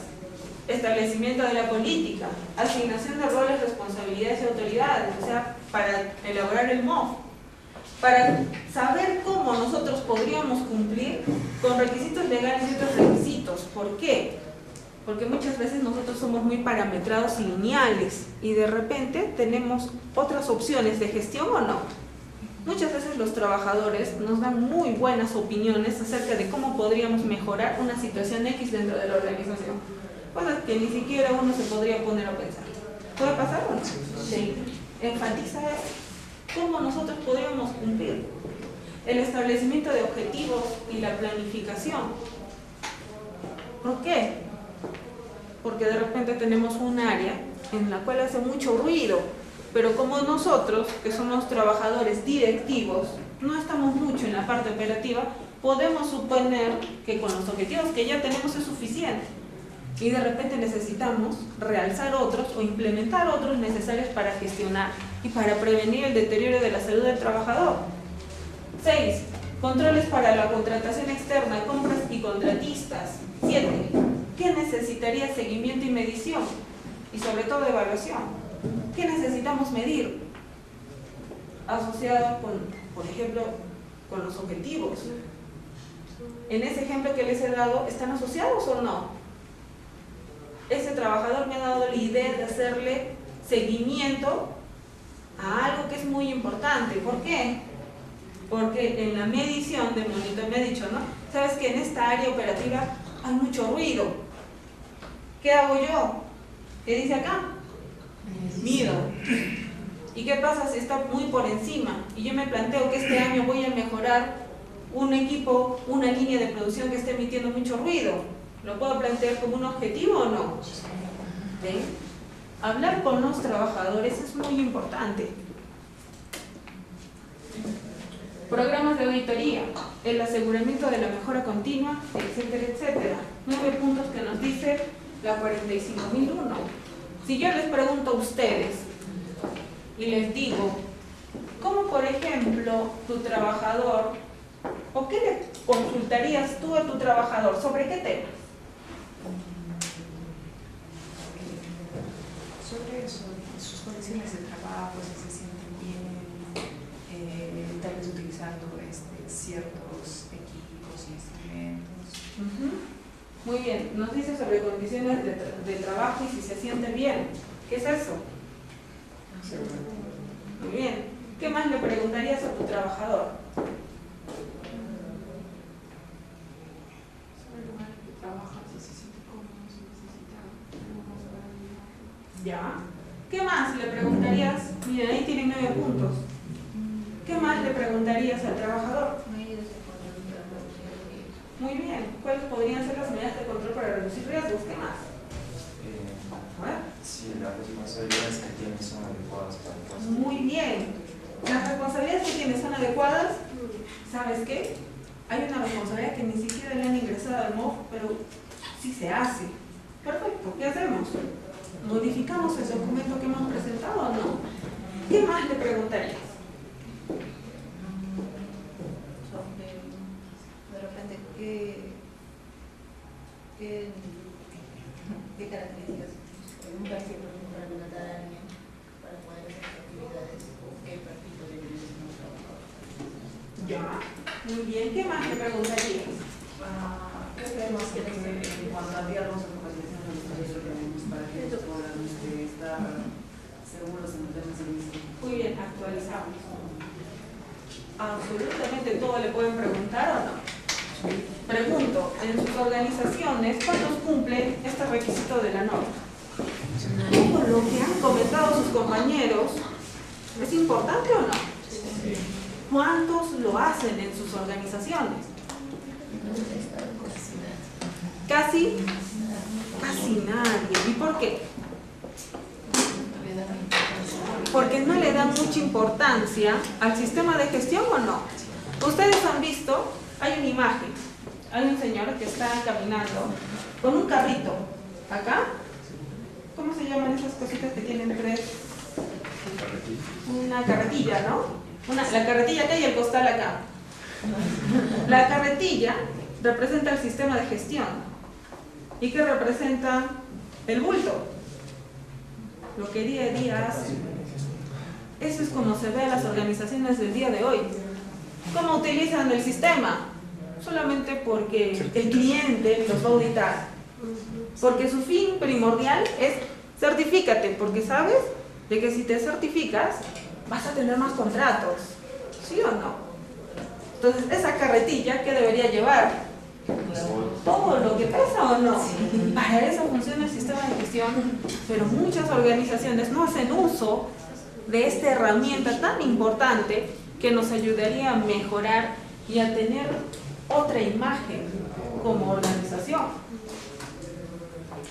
S1: establecimiento de la política, asignación de roles, responsabilidades y autoridades, o sea, para elaborar el MOF, para saber cómo nosotros podríamos cumplir con requisitos legales y otros requisitos. ¿Por qué? Porque muchas veces nosotros somos muy parametrados y lineales y de repente tenemos otras opciones de gestión o no. Muchas veces los trabajadores nos dan muy buenas opiniones acerca de cómo podríamos mejorar una situación X dentro de la organización. Cosas que ni siquiera uno se podría poner a pensar. ¿Puede pasar o no? Sí. Enfatiza cómo nosotros podríamos cumplir. El establecimiento de objetivos y la planificación. ¿Por qué? Porque de repente tenemos un área en la cual hace mucho ruido, pero como nosotros, que somos trabajadores directivos, no estamos mucho en la parte operativa, podemos suponer que con los objetivos que ya tenemos es suficiente. Y de repente necesitamos realzar otros o implementar otros necesarios para gestionar y para prevenir el deterioro de la salud del trabajador. 6. Controles para la contratación externa, compras y contratistas. 7. ¿Qué necesitaría seguimiento y medición? Y sobre todo evaluación. ¿Qué necesitamos medir? Asociado con, por ejemplo, con los objetivos. En ese ejemplo que les he dado, ¿están asociados o no? Ese trabajador me ha dado la idea de hacerle seguimiento a algo que es muy importante. ¿Por qué? Porque en la medición del monitor me ha dicho, ¿no? Sabes que en esta área operativa hay mucho ruido. ¿Qué hago yo? ¿Qué dice acá? Mido. ¿Y qué pasa si está muy por encima? Y yo me planteo que este año voy a mejorar un equipo, una línea de producción que esté emitiendo mucho ruido. ¿Lo puedo plantear como un objetivo o no? ¿Ven? Hablar con los trabajadores es muy importante. Programas de auditoría, el aseguramiento de la mejora continua, etcétera, etcétera. 9 puntos que nos dice la 45001. Si yo les pregunto a ustedes y les digo, ¿cómo por ejemplo tu trabajador, o qué le consultarías tú a tu trabajador? ¿Sobre qué tema?
S3: Sobre eso, sus condiciones de trabajo, si se sienten bien, tal vez utilizando ciertos equipos y instrumentos.
S1: Muy bien, nos dice sobre condiciones de trabajo y si se siente bien. ¿Qué es eso? Muy bien. ¿Qué más le preguntarías a tu trabajador?
S3: Sobre el lugar en que trabaja, si se siente cómodo, si necesita algunos horarios.
S1: ¿Ya? ¿Qué más le preguntarías? Miren, ahí tienen 9 puntos. ¿Qué más le preguntarías al trabajador? Muy bien. ¿Cuáles podrían ser las medidas de control para reducir riesgos? ¿Qué más?
S5: Si las responsabilidades que tiene son adecuadas para el puesto.
S1: Muy bien. ¿Las responsabilidades que tiene son adecuadas? ¿Sabes qué? Hay una responsabilidad que ni siquiera le han ingresado al MOF, pero sí se hace. Perfecto. ¿Qué hacemos? ¿Modificamos el documento que hemos presentado o no? ¿Qué más le preguntarías?
S7: De repente, ¿qué características un perfil para contratar a alguien para poder hacer actividades? ¿Qué perfil podría tener ese nuevo trabajador?
S1: Ya. Muy bien. ¿Qué más le preguntarías?
S8: Creemos que en cuanto a diálogos o capacitación que tenemos para que ellos puedan estar seguros en los temas de inicio.
S1: Muy bien, actualizamos. Absolutamente todo le pueden preguntar o no. Pregunto, en sus organizaciones, ¿cuántos cumplen este requisito de la norma? Todo lo que han comentado sus compañeros, ¿es importante o no? ¿Cuántos lo hacen en sus organizaciones? Casi nadie. ¿Y por qué? Porque no le dan mucha importancia al sistema de gestión o no. Ustedes han visto, hay una imagen, hay un señor que está caminando con un carrito. ¿Acá? ¿Cómo se llaman esas cositas que tienen tres? Una carretilla, ¿no? La carretilla acá y el costal acá. La carretilla representa el sistema de gestión. ¿Y qué representa el bulto? Lo que día a día hace. Eso es como se ve a las organizaciones del día de hoy. ¿Cómo utilizan el sistema? Solamente porque el cliente los va a auditar. Porque su fin primordial es certifícate, porque sabes de que si te certificas vas a tener más contratos. ¿Sí o no? Entonces, esa carretilla, ¿qué debería llevar? Todo lo que pesa o no. Para eso funciona el sistema de gestión, pero muchas organizaciones no hacen uso de esta herramienta tan importante que nos ayudaría a mejorar y a tener otra imagen como organización.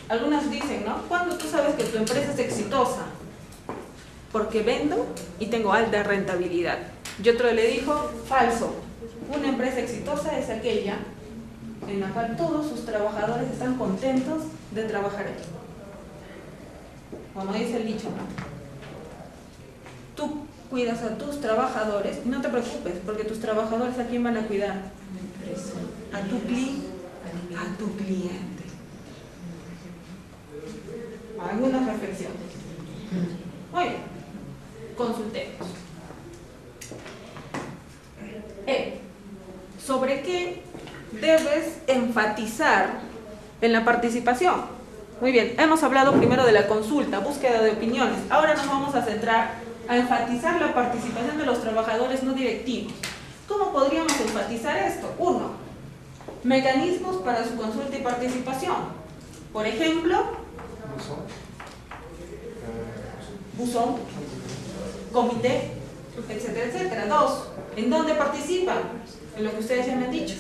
S1: Algunas dicen, ¿no? ¿Cuándo tú sabes que tu empresa es exitosa? Porque vendo y tengo alta rentabilidad. Y otro le dijo, falso. Una empresa exitosa es aquella en la cual todos sus trabajadores están contentos de trabajar ahí. Como dice el dicho, ¿no? Tú cuidas a tus trabajadores y no te preocupes, porque tus trabajadores ¿a quién van a cuidar? A tu cliente. Algunas reflexiones. Muy bien, consultemos. ¿Sobre qué debes enfatizar en la participación? Muy bien, hemos hablado primero de la consulta, búsqueda de opiniones. Ahora nos vamos a centrar a enfatizar la participación de los trabajadores no directivos. ¿Cómo podríamos enfatizar esto? 1. Mecanismos para su consulta y participación. Por ejemplo, buzón, comité, etcétera, etcétera. 2. ¿En dónde participan? En lo que ustedes ya me han dicho.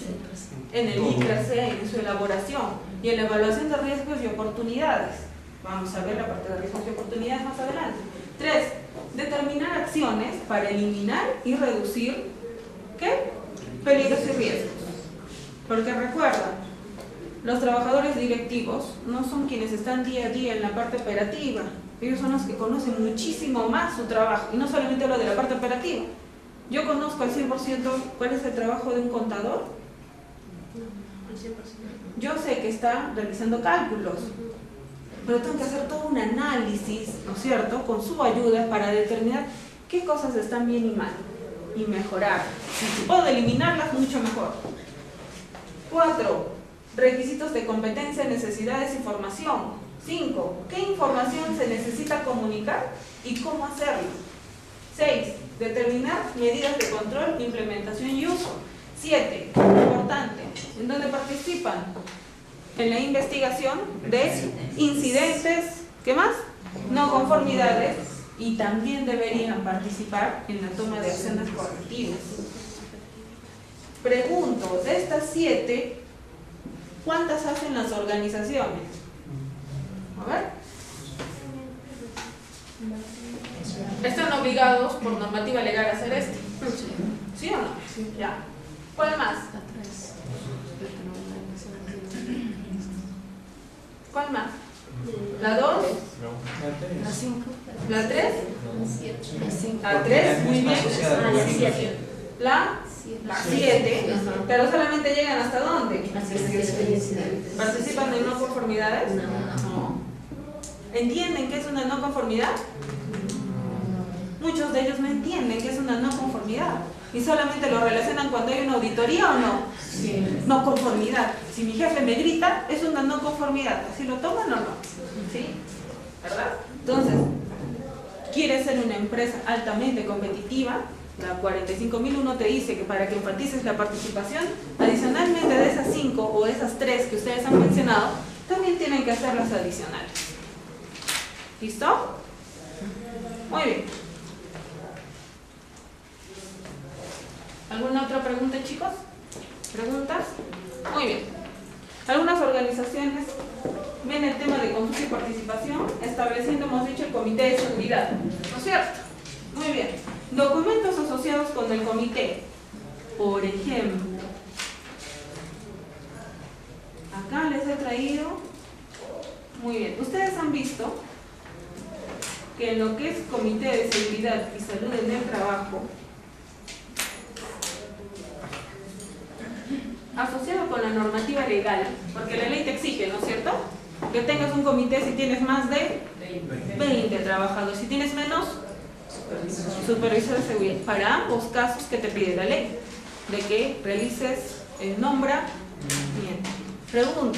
S1: En el ICRAC, en su elaboración y en la evaluación de riesgos y oportunidades. Vamos a ver la parte de riesgos y oportunidades más adelante. 3. Determinar acciones para eliminar y reducir ¿qué? Peligros y riesgos. Porque recuerda, los trabajadores directivos no son quienes están día a día en la parte operativa. Ellos son los que conocen muchísimo más su trabajo. Y no solamente lo de la parte operativa. Yo conozco al 100% cuál es el trabajo de un contador. Yo sé que está realizando cálculos, pero tengo que hacer todo un análisis, ¿no es cierto?, con su ayuda para determinar qué cosas están bien y mal y mejorar. Si puedo eliminarlas, mucho mejor. 4. Requisitos de competencia, necesidades y formación. 5. ¿Qué información se necesita comunicar y cómo hacerlo? 6. Determinar medidas de control, implementación y uso. 7. Importante. ¿En dónde participan? En la investigación de incidentes, ¿qué más? No conformidades, y también deberían participar en la toma de acciones correctivas. Pregunto, de estas 7, ¿cuántas hacen las organizaciones? A ver. Están obligados por normativa legal a hacer esto. ¿Sí o no? Sí. Ya. ¿Cuál más? ¿Cuál más? ¿La 2?
S7: La 5.
S1: ¿La 3?
S7: La
S1: 3, muy bien.
S7: La 7.
S1: La 7. Pero solamente llegan hasta dónde? ¿Participan en no conformidades? No. ¿Entienden qué es una no conformidad? Muchos de ellos no entienden qué es una no conformidad y solamente lo relacionan cuando hay una auditoría o no. Sí. No conformidad. Si mi jefe me grita, es una no conformidad. ¿Así lo toman o no? ¿Sí? ¿Verdad? Entonces, ¿quieres ser una empresa altamente competitiva? La 45001 te dice que para que enfatices la participación, adicionalmente de esas 5 o esas 3 que ustedes han mencionado, también tienen que hacer las adicionales. ¿Listo? Muy bien. ¿Alguna otra pregunta, chicos? ¿Preguntas? Muy bien. Algunas organizaciones ven el tema de consulta y participación estableciendo, hemos dicho, el comité de seguridad. ¿No es cierto? Muy bien. Documentos asociados con el comité. Por ejemplo, acá les he traído, muy bien, ustedes han visto que en lo que es Comité de Seguridad y Salud en el Trabajo, asociado con la normativa legal, porque la ley te exige, ¿no es cierto?, que tengas un comité si tienes más de 20 trabajadores, si tienes menos, supervisor de seguridad, para ambos casos que te pide la ley, de que realices el nombramiento. Pregunto,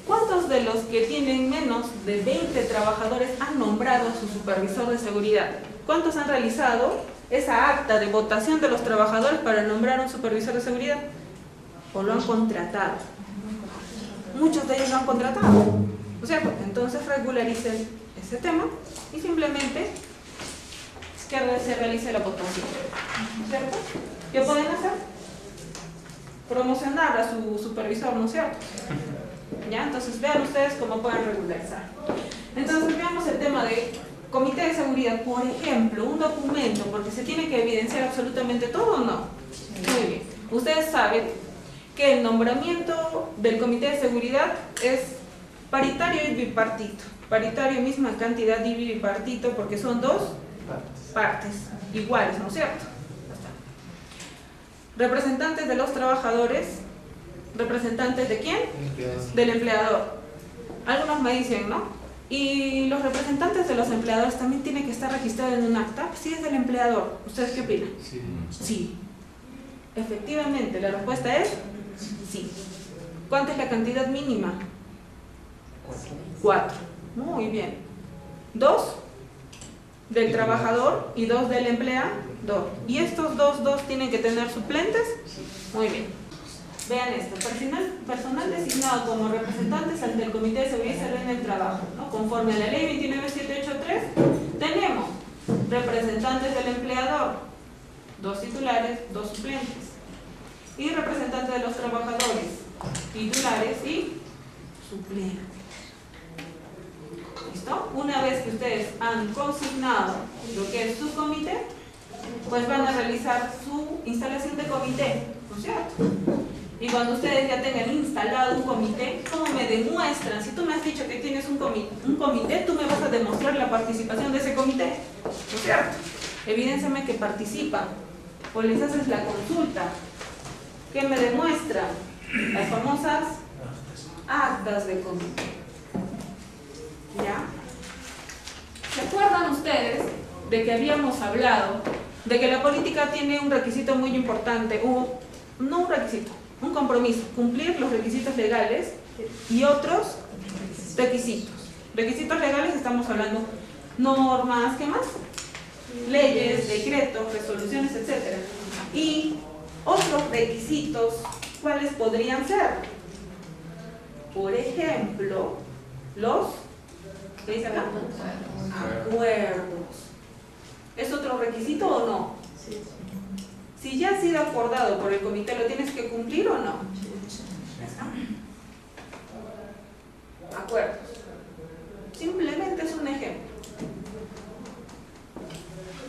S1: ¿cuántos de los que tienen menos de 20 trabajadores han nombrado a su supervisor de seguridad? ¿Cuántos han realizado esa acta de votación de los trabajadores para nombrar a un supervisor de seguridad? ¿O lo han contratado? Muchos de ellos lo han contratado. O sea, entonces regularicen ese tema y simplemente que se realice la votación. ¿Cierto? ¿Qué pueden hacer? Promocionar a su supervisor, ¿no es cierto? ¿Ya? Entonces vean ustedes cómo pueden regularizar. Entonces veamos el tema de Comité de Seguridad. Por ejemplo, un documento, porque se tiene que evidenciar absolutamente todo o no. Muy bien. Ustedes saben que el nombramiento del Comité de Seguridad es paritario y bipartito. Paritario, misma cantidad, y bipartito, porque son dos partes iguales, ¿no es cierto? Representantes de los trabajadores, representantes de ¿quién? Del empleador. Algunos me dicen, ¿no? Y los representantes de los empleadores también tienen que estar registrados en un acta. Sí, es del empleador. ¿Ustedes qué opinan?
S4: Sí.
S1: Sí. Efectivamente, la respuesta es sí. ¿Cuánta es la cantidad mínima? 4. Muy bien. 2 del trabajador y 2 del empleador. ¿Y estos dos tienen que tener suplentes? Muy bien. Vean esto. Personal designado como representantes ante el Comité de Seguridad y Salud en el Trabajo, ¿no? Conforme a la Ley 29783, tenemos representantes del empleador, 2 titulares, 2 suplentes. Y representantes de los trabajadores, titulares y suplentes. ¿Listo? Una vez que ustedes han consignado lo que es su comité, pues van a realizar su instalación de comité, ¿no es cierto? Y cuando ustedes ya tengan instalado un comité, ¿cómo me demuestran? Si tú me has dicho que tienes un comité, tú me vas a demostrar la participación de ese comité, ¿no es cierto? Evídenciame que participan, o les haces la consulta. ¿Qué me demuestran? Las famosas actas de comité. ¿Ya? ¿Se acuerdan ustedes de que habíamos hablado de que la política tiene un requisito muy importante, no un requisito, un compromiso, cumplir los requisitos legales y otros requisitos? Requisitos legales estamos hablando normas, ¿qué más? Leyes, decretos, resoluciones, etc. Y otros requisitos, ¿cuáles podrían ser? Por ejemplo, los, ¿qué dice acá? Acuerdos. ¿Es otro requisito o no?
S7: Sí.
S1: Si ya ha sido acordado por el comité, ¿lo tienes que cumplir o no? Acuerdos. Simplemente es un ejemplo.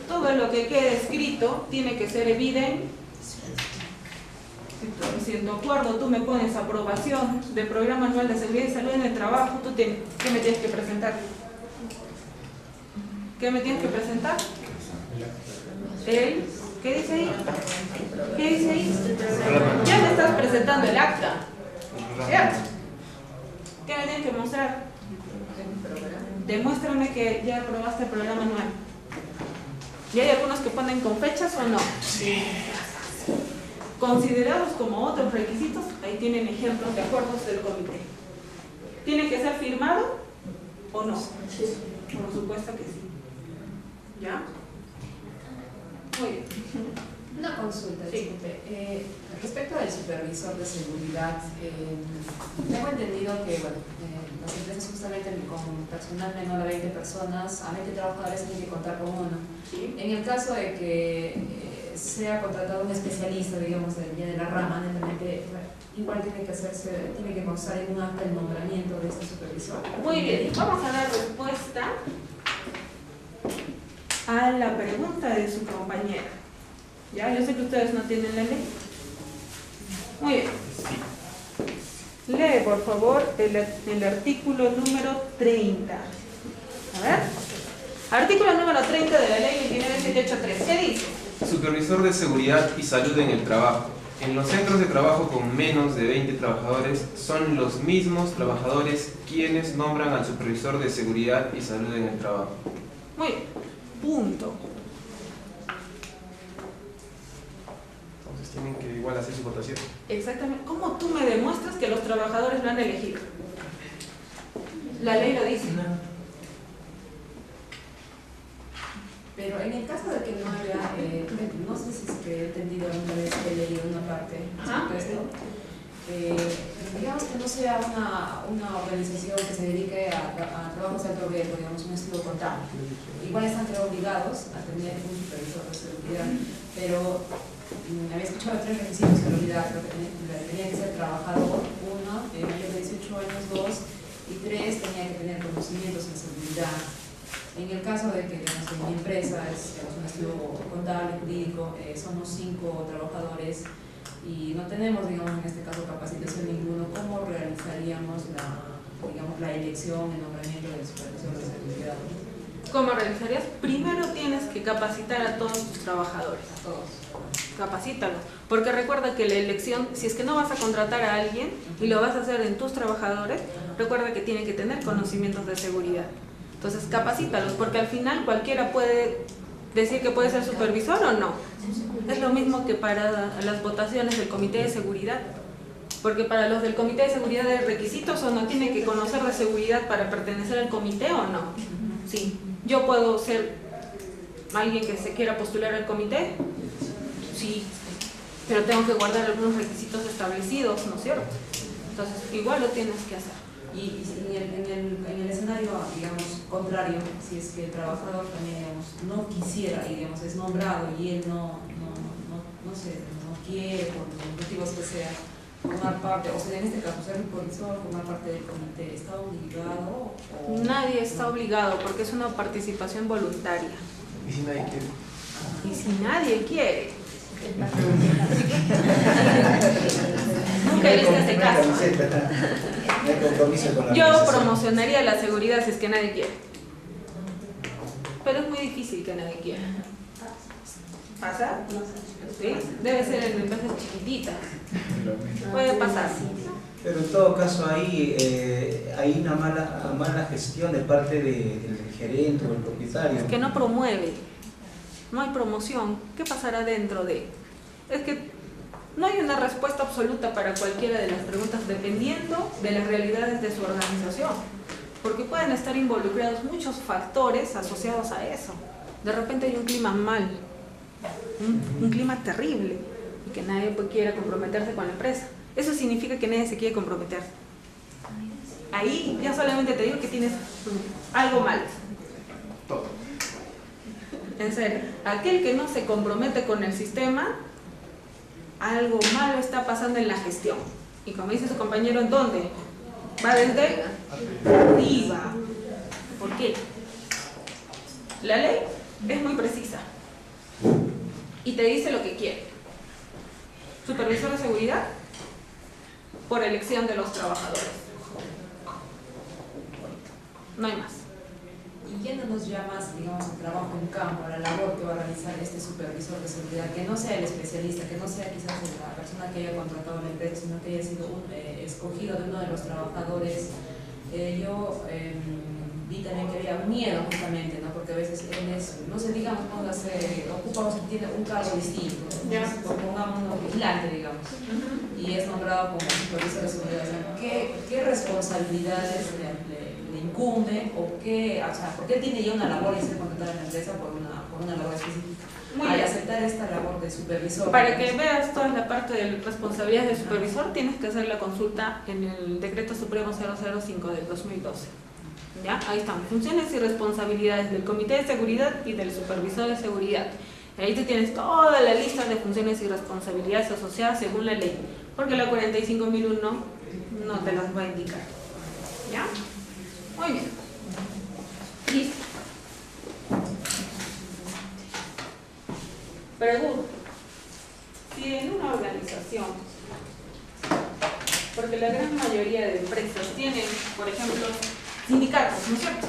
S1: Todo lo que quede escrito tiene que ser evidente. Si en tu acuerdo tú me pones aprobación del Programa Anual de Seguridad y Salud en el Trabajo, ¿qué me tienes que presentar? ¿Qué me tienes que presentar? ¿Qué dice ahí? ¿Qué dice ahí? Ya me estás presentando el acta, ¿cierto? ¿Qué me tienes que mostrar? Demuéstrame que ya aprobaste el programa anual. ¿Y hay algunos que ponen con fechas o no? Sí. Considerados como otros requisitos, ahí tienen ejemplos de acuerdos del comité. ¿Tiene que ser firmado o no? Sí. Por supuesto que sí. ¿Ya? Muy bien.
S3: Una consulta,
S1: Sí.
S3: disculpe. Respecto al supervisor de seguridad, tengo entendido que las empresas justamente con personal menor a 20 personas, a 20 trabajadores tienen que contar con uno.
S1: Sí.
S3: En el caso de que sea contratado un especialista, digamos, de la rama, netamente, igual tiene que constar en un acta el nombramiento de este supervisor.
S1: Muy bien, vamos a dar respuesta a la pregunta de su compañera. Ya, yo sé que ustedes no tienen la ley, Muy bien. Lee, por favor, el artículo número 30. A ver. Artículo número 30 de la ley 29783. ¿Qué dice?
S6: Supervisor de seguridad y salud en el trabajo. En los centros de trabajo con menos de 20 trabajadores son los mismos trabajadores quienes nombran al supervisor de seguridad y salud en el trabajo.
S1: Muy bien. Punto.
S6: Entonces tienen que igual hacer su votación.
S1: Exactamente. ¿Cómo tú me demuestras que los trabajadores lo han elegido? La ley lo dice.
S3: Pero en el caso de que no haya, no sé si es que he entendido alguna vez que he leído una parte sobre esto, digamos que no sea una organización que se dedique a trabajos de alto riesgo, digamos un estudio contable. Igual están obligados a tener un supervisor de seguridad, pero había escuchado 3 requisitos de seguridad, creo que tenía que ser trabajador, 1, mayor de 18 años, 2, y 3, tenía que tener conocimientos en seguridad. En el caso de que mi empresa es un estudio contable, jurídico, somos 5 trabajadores y no tenemos, digamos, en este caso capacitación ninguno, ¿cómo realizaríamos la elección, el nombramiento del supervisor de seguridad?
S1: ¿Cómo realizarías? Primero tienes que capacitar a todos tus trabajadores.
S3: A todos.
S1: Capacítalos. Porque recuerda que la elección, si es que no vas a contratar a alguien y lo vas a hacer en tus trabajadores, recuerda que tienen que tener conocimientos de seguridad. Entonces capacítalos, porque al final cualquiera puede decir que puede ser supervisor o no. Es lo mismo que para las votaciones del comité de seguridad, porque para los del comité de seguridad hay requisitos o no, tienen que conocer de seguridad para pertenecer al comité o no. Sí, yo puedo ser alguien que se quiera postular al comité, sí, pero tengo que guardar algunos requisitos establecidos, ¿no es cierto? Entonces igual lo tienes que hacer.
S3: Y en el escenario, digamos, contrario, si es que el trabajador también, digamos, no quisiera y, digamos, es nombrado y él no quiere, por los motivos que sea, formar parte, o sea, en este caso, ser supervisor, formar parte del comité, ¿está obligado? O...
S1: Nadie está obligado porque es una participación voluntaria.
S6: ¿Y si nadie quiere?
S1: Y si nadie quiere. Nunca he visto ese caso. Yo promocionaría la seguridad si es que nadie quiere. Pero es muy difícil que nadie quiera. ¿Pasa? ¿Sí? Debe ser en empresas chiquititas. Puede pasar.
S2: Pero en todo caso hay una mala gestión de parte del gerente o el propietario.
S1: Es que no promueve. No hay promoción. ¿Qué pasará dentro de? Es que no hay una respuesta absoluta para cualquiera de las preguntas dependiendo de las realidades de su organización. Porque pueden estar involucrados muchos factores asociados a eso. De repente hay un clima mal, un clima terrible, y que nadie quiera comprometerse con la empresa. Eso significa que nadie se quiere comprometer. Ahí ya solamente te digo que tienes algo mal.
S6: Todo.
S1: En serio, aquel que no se compromete con el sistema, algo malo está pasando en la gestión. Y como dice su compañero, ¿en dónde? Va desde arriba. ¿Por qué? La ley es muy precisa y te dice lo que quiere. Supervisor de seguridad por elección de los trabajadores. No hay más.
S3: Y yéndonos ya más, digamos, al trabajo en campo, a la labor que va a realizar este supervisor de seguridad, que no sea el especialista, que no sea quizás la persona que haya contratado la empresa, sino que haya sido escogido de uno de los trabajadores. Yo vi también que había un miedo justamente, ¿no? Porque a veces él es, no sé, digamos, ocupa o tiene un cargo distinto, pongamos un vigilante, digamos, y es nombrado como supervisor de seguridad. ¿Qué responsabilidades le incumbe o por qué tiene ya una labor y se contratada en la empresa por una labor específica? Al aceptar esta labor de supervisor.
S1: Para que veas toda la parte de responsabilidades del supervisor, tienes que hacer la consulta en el Decreto Supremo 005 del 2012. ¿Ya? Ahí están, funciones y responsabilidades del Comité de Seguridad y del Supervisor de Seguridad. Ahí tú tienes toda la lista de funciones y responsabilidades asociadas según la ley, porque la 45.001 no te las va a indicar. ¿Ya? Muy bien. Listo. Pregunto, si en una organización porque la gran mayoría de empresas tienen, por ejemplo, sindicatos, ¿no es cierto?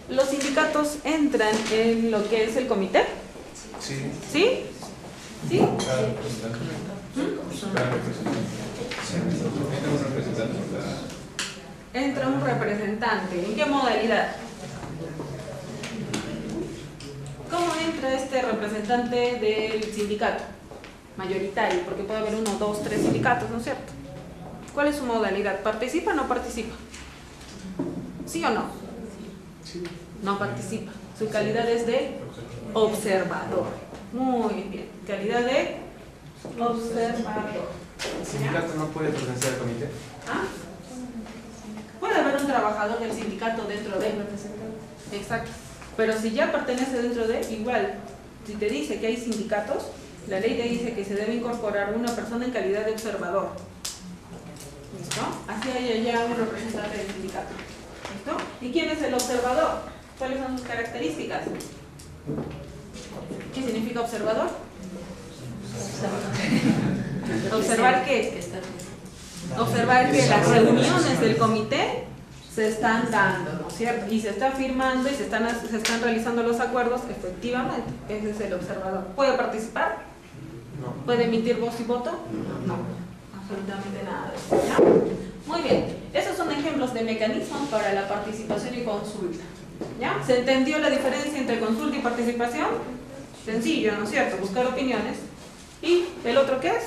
S1: Los sindicatos entran en lo que es el comité.
S6: Sí.
S1: ¿Sí? ¿Sí? Entra un representante. ¿En qué modalidad? ¿Cómo entra este representante del sindicato? Mayoritario, porque puede haber 1, 2, 3 sindicatos, ¿no es cierto? ¿Cuál es su modalidad? ¿Participa o no participa? ¿Sí o no? No participa. Su calidad es de observador. Muy bien. Calidad de observador.
S6: ¿El sindicato no puede pertenecer al comité?
S1: ¿Ah? Puede haber un trabajador del sindicato dentro de él. Exacto. Pero si ya pertenece dentro de, igual, si te dice que hay sindicatos, la ley te dice que se debe incorporar una persona en calidad de observador. ¿Listo? Así haya ya un representante del sindicato. ¿Listo? ¿Y quién es el observador? ¿Cuáles son sus características? ¿Qué significa observador? ¿Observar qué? Observar que las reuniones del comité se están dando, ¿no es cierto? Y se está firmando y se están realizando los acuerdos, efectivamente. Ese es el observador. ¿Puede participar?
S6: No.
S1: ¿Puede emitir voz y voto? No. Absolutamente nada de eso. ¿Ya? Muy bien. Esos son ejemplos de mecanismos para la participación y consulta. ¿Ya? ¿Se entendió la diferencia entre consulta y participación? Sencillo, ¿no es cierto? Buscar opiniones. ¿Y el otro qué es?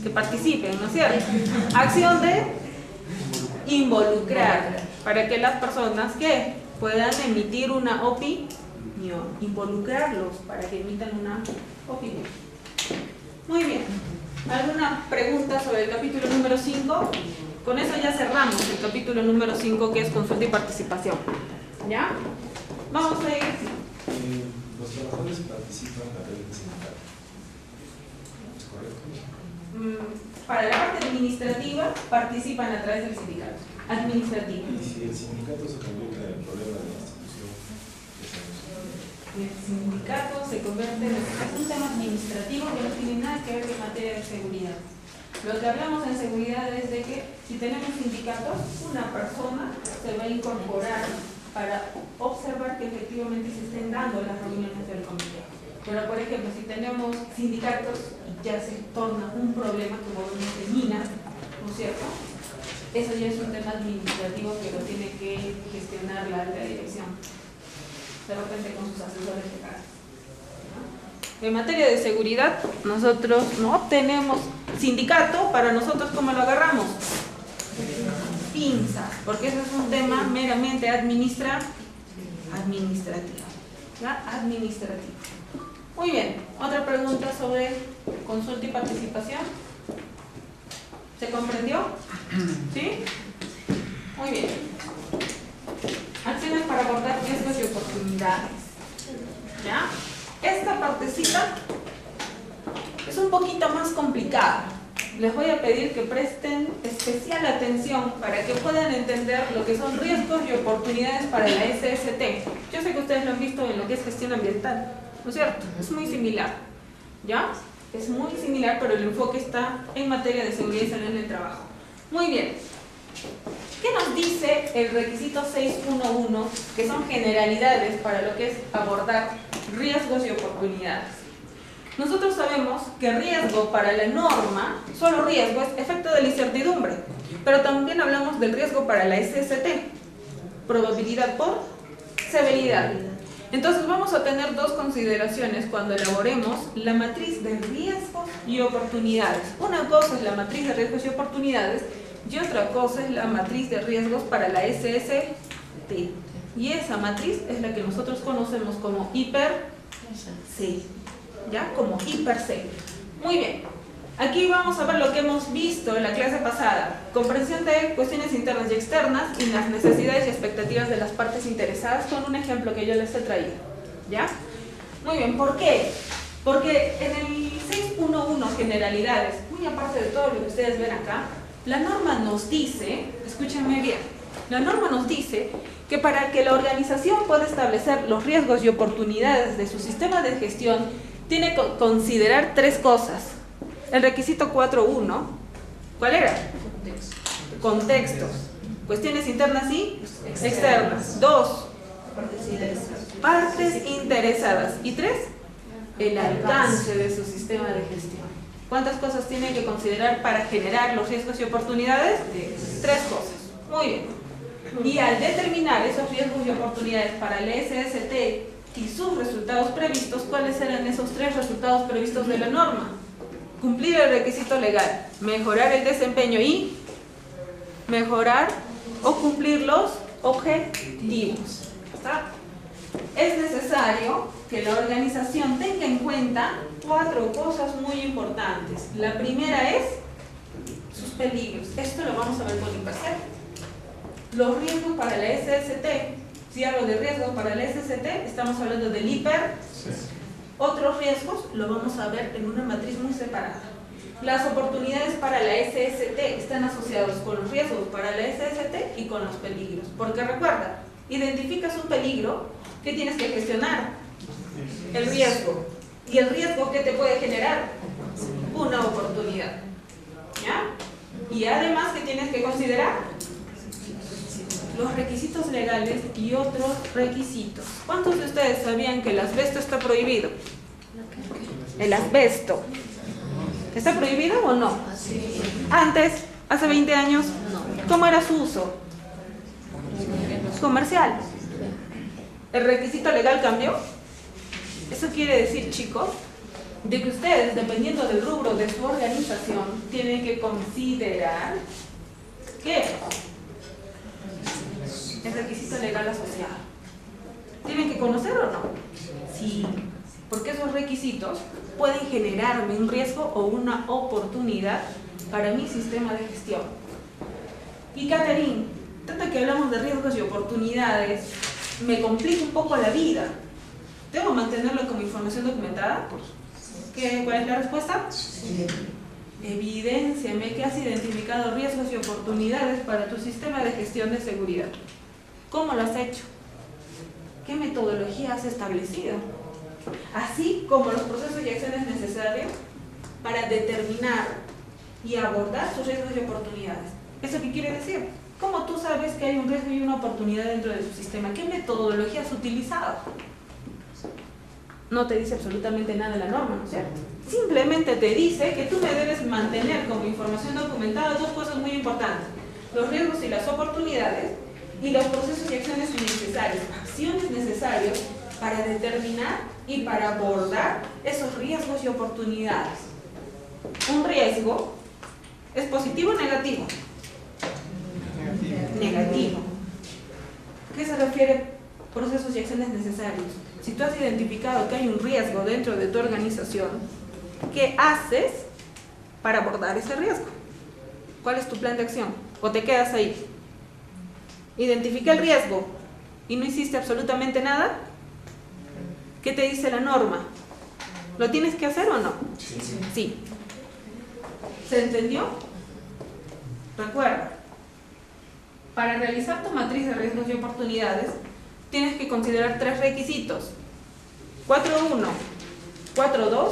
S1: Que participen, ¿no es cierto? Acción de involucrar, para que las personas que puedan emitir una opinión, involucrarlos para que emitan una opinión. Muy bien. ¿Alguna pregunta sobre el capítulo número 5? Con eso ya cerramos el capítulo número 5, que es consulta y participación. ¿Ya? Vamos a ir.
S9: Los trabajadores participan a través del sindicato. ¿Es correcto?
S1: Para la parte administrativa, participan a través del sindicato. Administrativo.
S9: Y si el sindicato se convierte en el problema de la institución, ¿qué hacemos?
S1: El sindicato se convierte en un tema administrativo que no tiene nada que ver con materia de seguridad. Lo que hablamos en seguridad es de que si tenemos sindicatos, una persona se va a incorporar para observar que efectivamente se estén dando las reuniones del comité. Pero, por ejemplo, si tenemos sindicatos y ya se torna un problema como uno termina, ¿no es cierto? Eso ya es un tema administrativo que lo tiene que gestionar la alta dirección, de repente con sus asesores legales. ¿No? En materia de seguridad, nosotros no tenemos sindicato. Para nosotros, ¿cómo lo agarramos? Pinzas, porque ese es un tema meramente administrativo. ¿Ya? Administrativo. Muy bien, otra pregunta sobre consulta y participación. ¿Se comprendió? ¿Sí? Muy bien. Acciones para abordar riesgos y oportunidades. ¿Ya? Esta partecita es un poquito más complicada. Les voy a pedir que presten especial atención para que puedan entender lo que son riesgos y oportunidades para la SST. Yo sé que ustedes lo han visto en lo que es gestión ambiental, ¿no es cierto? Es muy similar, ¿ya? Es muy similar, pero el enfoque está en materia de seguridad y salud en el trabajo. Muy bien. ¿Qué nos dice el requisito 611, que son generalidades para lo que es abordar riesgos y oportunidades? Nosotros sabemos que riesgo para la norma, solo riesgo, es efecto de la incertidumbre, pero también hablamos del riesgo para la SST, probabilidad por severidad. Entonces vamos a tener dos consideraciones cuando elaboremos la matriz de riesgos y oportunidades. Una cosa es la matriz de riesgos y oportunidades y otra cosa es la matriz de riesgos para la SST. Y esa matriz es la que nosotros conocemos como hiper-C. ¿Ya? Como hiper-C. Muy bien. Aquí vamos a ver lo que hemos visto en la clase pasada. Comprensión de cuestiones internas y externas y las necesidades y expectativas de las partes interesadas con un ejemplo que yo les he traído. ¿Ya? Muy bien. ¿Por qué? Porque en el 611 generalidades, muy aparte de todo lo que ustedes ven acá, la norma nos dice, escúchenme bien, la norma nos dice que para que la organización pueda establecer los riesgos y oportunidades de su sistema de gestión, tiene que considerar 3 cosas. El requisito 4.1, ¿cuál era? Contextos. Cuestiones internas y externas. 2, partes interesadas. Y 3, el alcance de su sistema de gestión. ¿Cuántas cosas tiene que considerar para generar los riesgos y oportunidades? 3 cosas. Muy bien. Y al determinar esos riesgos y oportunidades para el SST y sus resultados previstos, ¿cuáles eran esos 3 resultados previstos de la norma? Cumplir el requisito legal, mejorar el desempeño y mejorar o cumplir los objetivos. ¿Está? Es necesario que la organización tenga en cuenta 4 cosas muy importantes. La primera es sus peligros. Esto lo vamos a ver con imparcial. Los riesgos para la SST. Si hablo de riesgos para la SST, estamos hablando del hiper. Otros riesgos lo vamos a ver en una matriz muy separada. Las oportunidades para la SST están asociados con los riesgos para la SST y con los peligros. Porque recuerda, identificas un peligro que tienes que gestionar. El riesgo. ¿Y el riesgo qué te puede generar? Una oportunidad. ¿Ya? Y además, ¿qué tienes que considerar? Los requisitos legales y otros requisitos. ¿Cuántos de ustedes sabían que el asbesto está prohibido? El asbesto. ¿Está prohibido o no? Antes, hace 20 años, ¿cómo era su uso? Comercial. ¿El requisito legal cambió? Eso quiere decir, chicos, de que ustedes, dependiendo del rubro de su organización, tienen que considerar que el requisito legal asociado. ¿Tienen que conocer o no? Sí, porque esos requisitos pueden generarme un riesgo o una oportunidad para mi sistema de gestión. Y Catherine, tanto que hablamos de riesgos y oportunidades, me complica un poco la vida. ¿Debo mantenerlo como información documentada? ¿Cuál es la respuesta? Sí. Evidénciame que has identificado riesgos y oportunidades para tu sistema de gestión de seguridad. ¿Cómo lo has hecho? ¿Qué metodología has establecido? Así como los procesos y acciones necesarios para determinar y abordar sus riesgos y oportunidades. ¿Eso qué quiere decir? ¿Cómo tú sabes que hay un riesgo y una oportunidad dentro de su sistema? ¿Qué metodología has utilizado? No te dice absolutamente nada la norma, ¿no es cierto? Simplemente te dice que tú me debes mantener como información documentada 2 cosas muy importantes: los riesgos y las oportunidades, y los procesos y acciones necesarias para determinar y para abordar esos riesgos y oportunidades. ¿Un riesgo es positivo o negativo? Negativo. ¿Qué se refiere procesos y acciones necesarios? Si tú has identificado que hay un riesgo dentro de tu organización, ¿qué haces para abordar ese riesgo? ¿Cuál es tu plan de acción? ¿O te quedas ahí? Identifiqué el riesgo y no hiciste absolutamente nada. ¿Qué te dice la norma? ¿Lo tienes que hacer o no? Sí. ¿Se entendió? Recuerda, para realizar tu matriz de riesgos y oportunidades, tienes que considerar 3 requisitos: 4.1, 4.2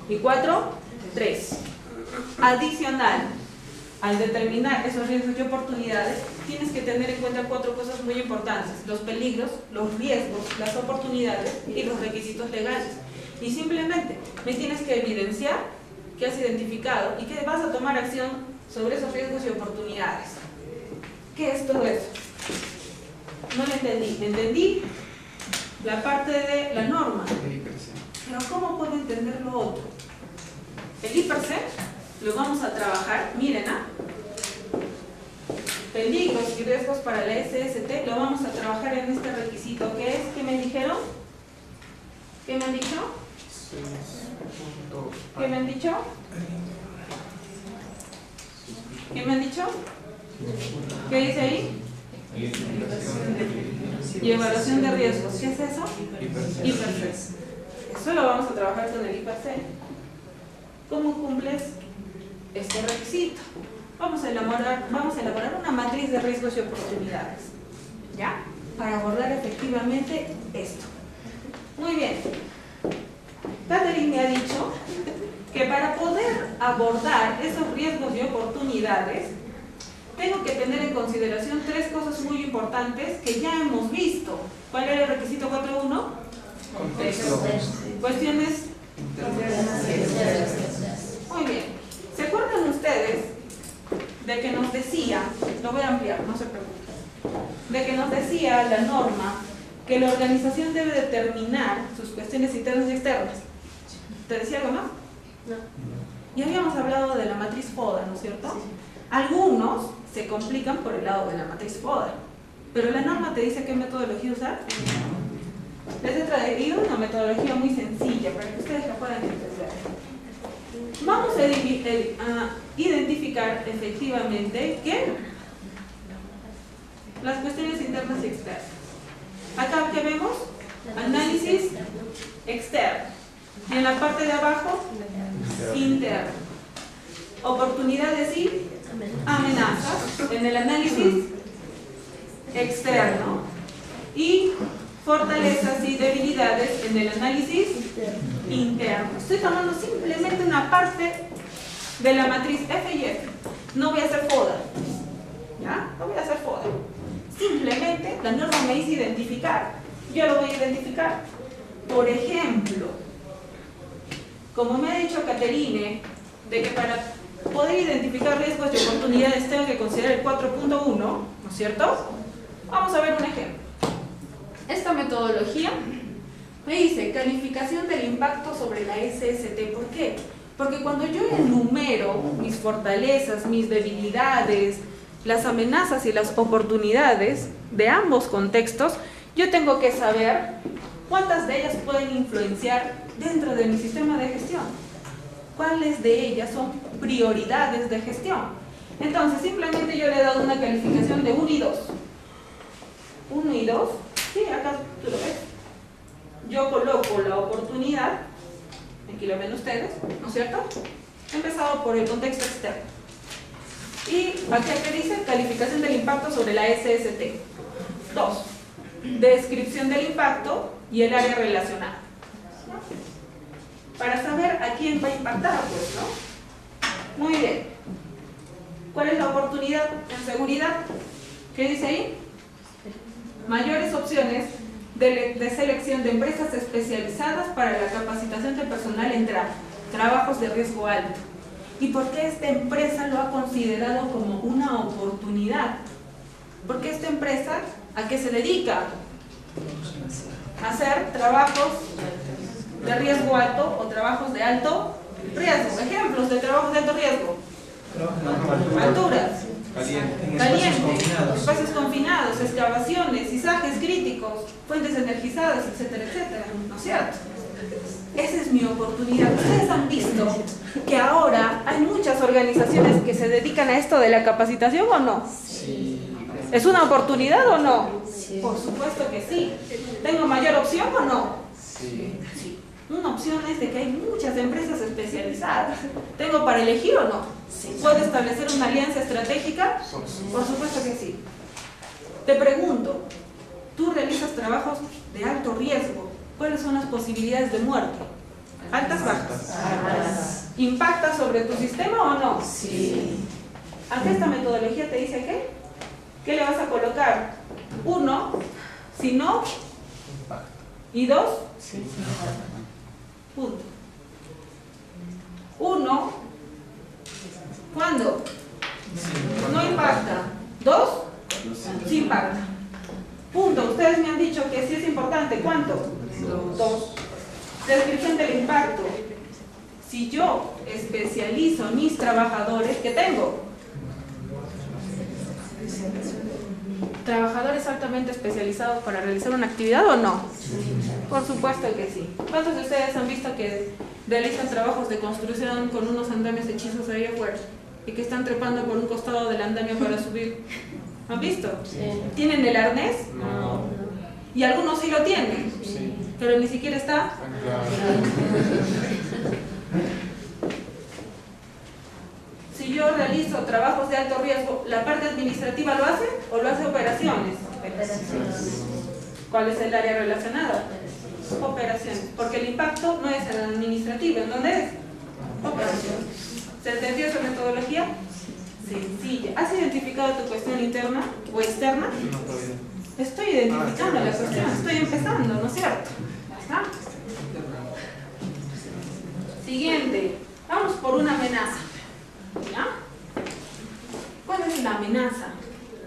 S1: y 4.3. Adicional, al determinar esos riesgos y oportunidades, tienes que tener en cuenta 4 cosas muy importantes: los peligros, los riesgos, las oportunidades y los requisitos legales. Y simplemente me tienes que evidenciar que has identificado y que vas a tomar acción sobre esos riesgos y oportunidades. ¿Qué es todo eso? No lo entendí. Entendí la parte de la norma. Pero ¿cómo puedo entender lo otro? El IPRC lo vamos a trabajar, miren, peligros y riesgos para la SST, lo vamos a trabajar en este requisito, que es, ¿qué me dijeron? ¿Qué me han dicho? ¿Qué me han dicho? ¿Qué me han dicho? ¿Qué dice ahí? Y evaluación de riesgos. ¿Qué es eso? IPRC. Eso lo vamos a trabajar con el IPRC. ¿Cómo cumples este requisito? Vamos a elaborar una matriz de riesgos y oportunidades. ¿Ya? para abordar efectivamente esto. Muy bien. Catherine me ha dicho que para poder abordar esos riesgos y oportunidades, tengo que tener en consideración tres cosas muy importantes que ya hemos visto. ¿Cuál era el requisito 4.1?
S2: Contexto.
S1: Cuestiones. Muy bien. ¿Se acuerdan ustedes de que nos decía, lo voy a ampliar, no se preocupen, de que nos decía la norma que la organización debe determinar sus cuestiones internas y externas? ¿Te decía algo más?
S7: No.
S1: Ya habíamos hablado de la matriz FODA, ¿no es cierto? Algunos se complican por el lado de la matriz FODA, pero la norma te dice qué metodología usar. Les he traído una metodología muy sencilla para que ustedes la puedan entender. Vamos a identificar efectivamente que las cuestiones internas y externas. Acá que vemos análisis externo y en la parte de abajo interno. Oportunidades y amenazas en el análisis externo y fortalezas y debilidades en el análisis interno. Estoy tomando simplemente una parte de la matriz F y F. No voy a hacer FODA. ¿Ya? No voy a hacer FODA. Simplemente la norma me dice identificar. Yo lo voy a identificar. Por ejemplo, como me ha dicho Catherine, de que para poder identificar riesgos y oportunidades tengo que considerar el 4.1, ¿no es cierto? Vamos a ver un ejemplo. Esta metodología me dice calificación del impacto sobre la SST. ¿Por qué? Porque cuando yo enumero mis fortalezas, mis debilidades, las amenazas y las oportunidades de ambos contextos, yo tengo que saber cuántas de ellas pueden influenciar dentro de mi sistema de gestión. ¿Cuáles de ellas son prioridades de gestión? Entonces, simplemente yo le he dado una calificación de 1 y 2. 1 y 2, sí, acá tú lo ves. Yo coloco la oportunidad, aquí lo ven ustedes, ¿no es cierto? He empezado por el contexto externo. Y aquí que dice calificación del impacto sobre la SST. 2. Descripción del impacto y el área relacionada. Para saber a quién va a impactar, pues, ¿no? Muy bien. ¿Cuál es la oportunidad en seguridad? ¿Qué dice ahí? Mayores opciones de selección de empresas especializadas para la capacitación de personal en trabajos de riesgo alto. ¿Y por qué esta empresa lo ha considerado como una oportunidad? Porque esta empresa, ¿a qué se dedica? A hacer trabajos de riesgo alto o trabajos de alto riesgo. Ejemplos de trabajos de alto riesgo. Alturas. Caliente, espacios confinados, excavaciones, izajes críticos, fuentes energizadas, etcétera, etcétera, ¿no es cierto? Esa es mi oportunidad. Ustedes han visto que ahora hay muchas organizaciones que se dedican a esto de la capacitación, ¿o no?
S5: Sí.
S1: ¿Es una oportunidad o no?
S7: Sí.
S1: Por supuesto que sí. ¿Tengo mayor opción o no?
S5: Sí.
S1: Sí. Una opción es de que hay muchas empresas especializadas. ¿Tengo para elegir o no? ¿Puedo establecer una alianza estratégica? Por supuesto que sí. Te pregunto, tú realizas trabajos de alto riesgo. ¿Cuáles son las posibilidades de muerte? ¿Altas, bajas? ¿Impacta sobre tu sistema o no?
S7: Sí.
S1: Acá esta metodología te dice qué. ¿Qué le vas a colocar? 1, si no, y 2, punto. 1, ¿cuándo? No impacta. 2, sí impacta. Punto. Ustedes me han dicho que sí es importante. ¿Cuánto? 2. Descripción del impacto. Si yo especializo a mis trabajadores, ¿qué tengo? ¿Trabajadores altamente especializados para realizar una actividad o no? Por supuesto que sí. ¿Cuántos de ustedes han visto que realizan trabajos de construcción con unos andamios hechizos ahí afuera y que están trepando por un costado del andamio para subir? ¿Han visto?
S7: Sí.
S1: ¿Tienen el arnés?
S5: No.
S1: Y algunos sí lo tienen,
S5: Sí.
S1: pero ni siquiera está. Si yo realizo trabajos de alto riesgo, ¿la parte administrativa lo hace o lo hace operaciones? ¿Cuál es el área relacionada? Operaciones. Porque el impacto no es en el administrativo. ¿En dónde es? Operaciones. ¿Se entendió esa metodología? Sencilla. ¿Has identificado tu cuestión interna o externa?
S6: No, todavía.
S1: Estoy identificando la cuestión, estoy empezando, ¿no es cierto? ¿Ya está? Siguiente. Vamos por una amenaza. ¿Ya? ¿Cuál es la amenaza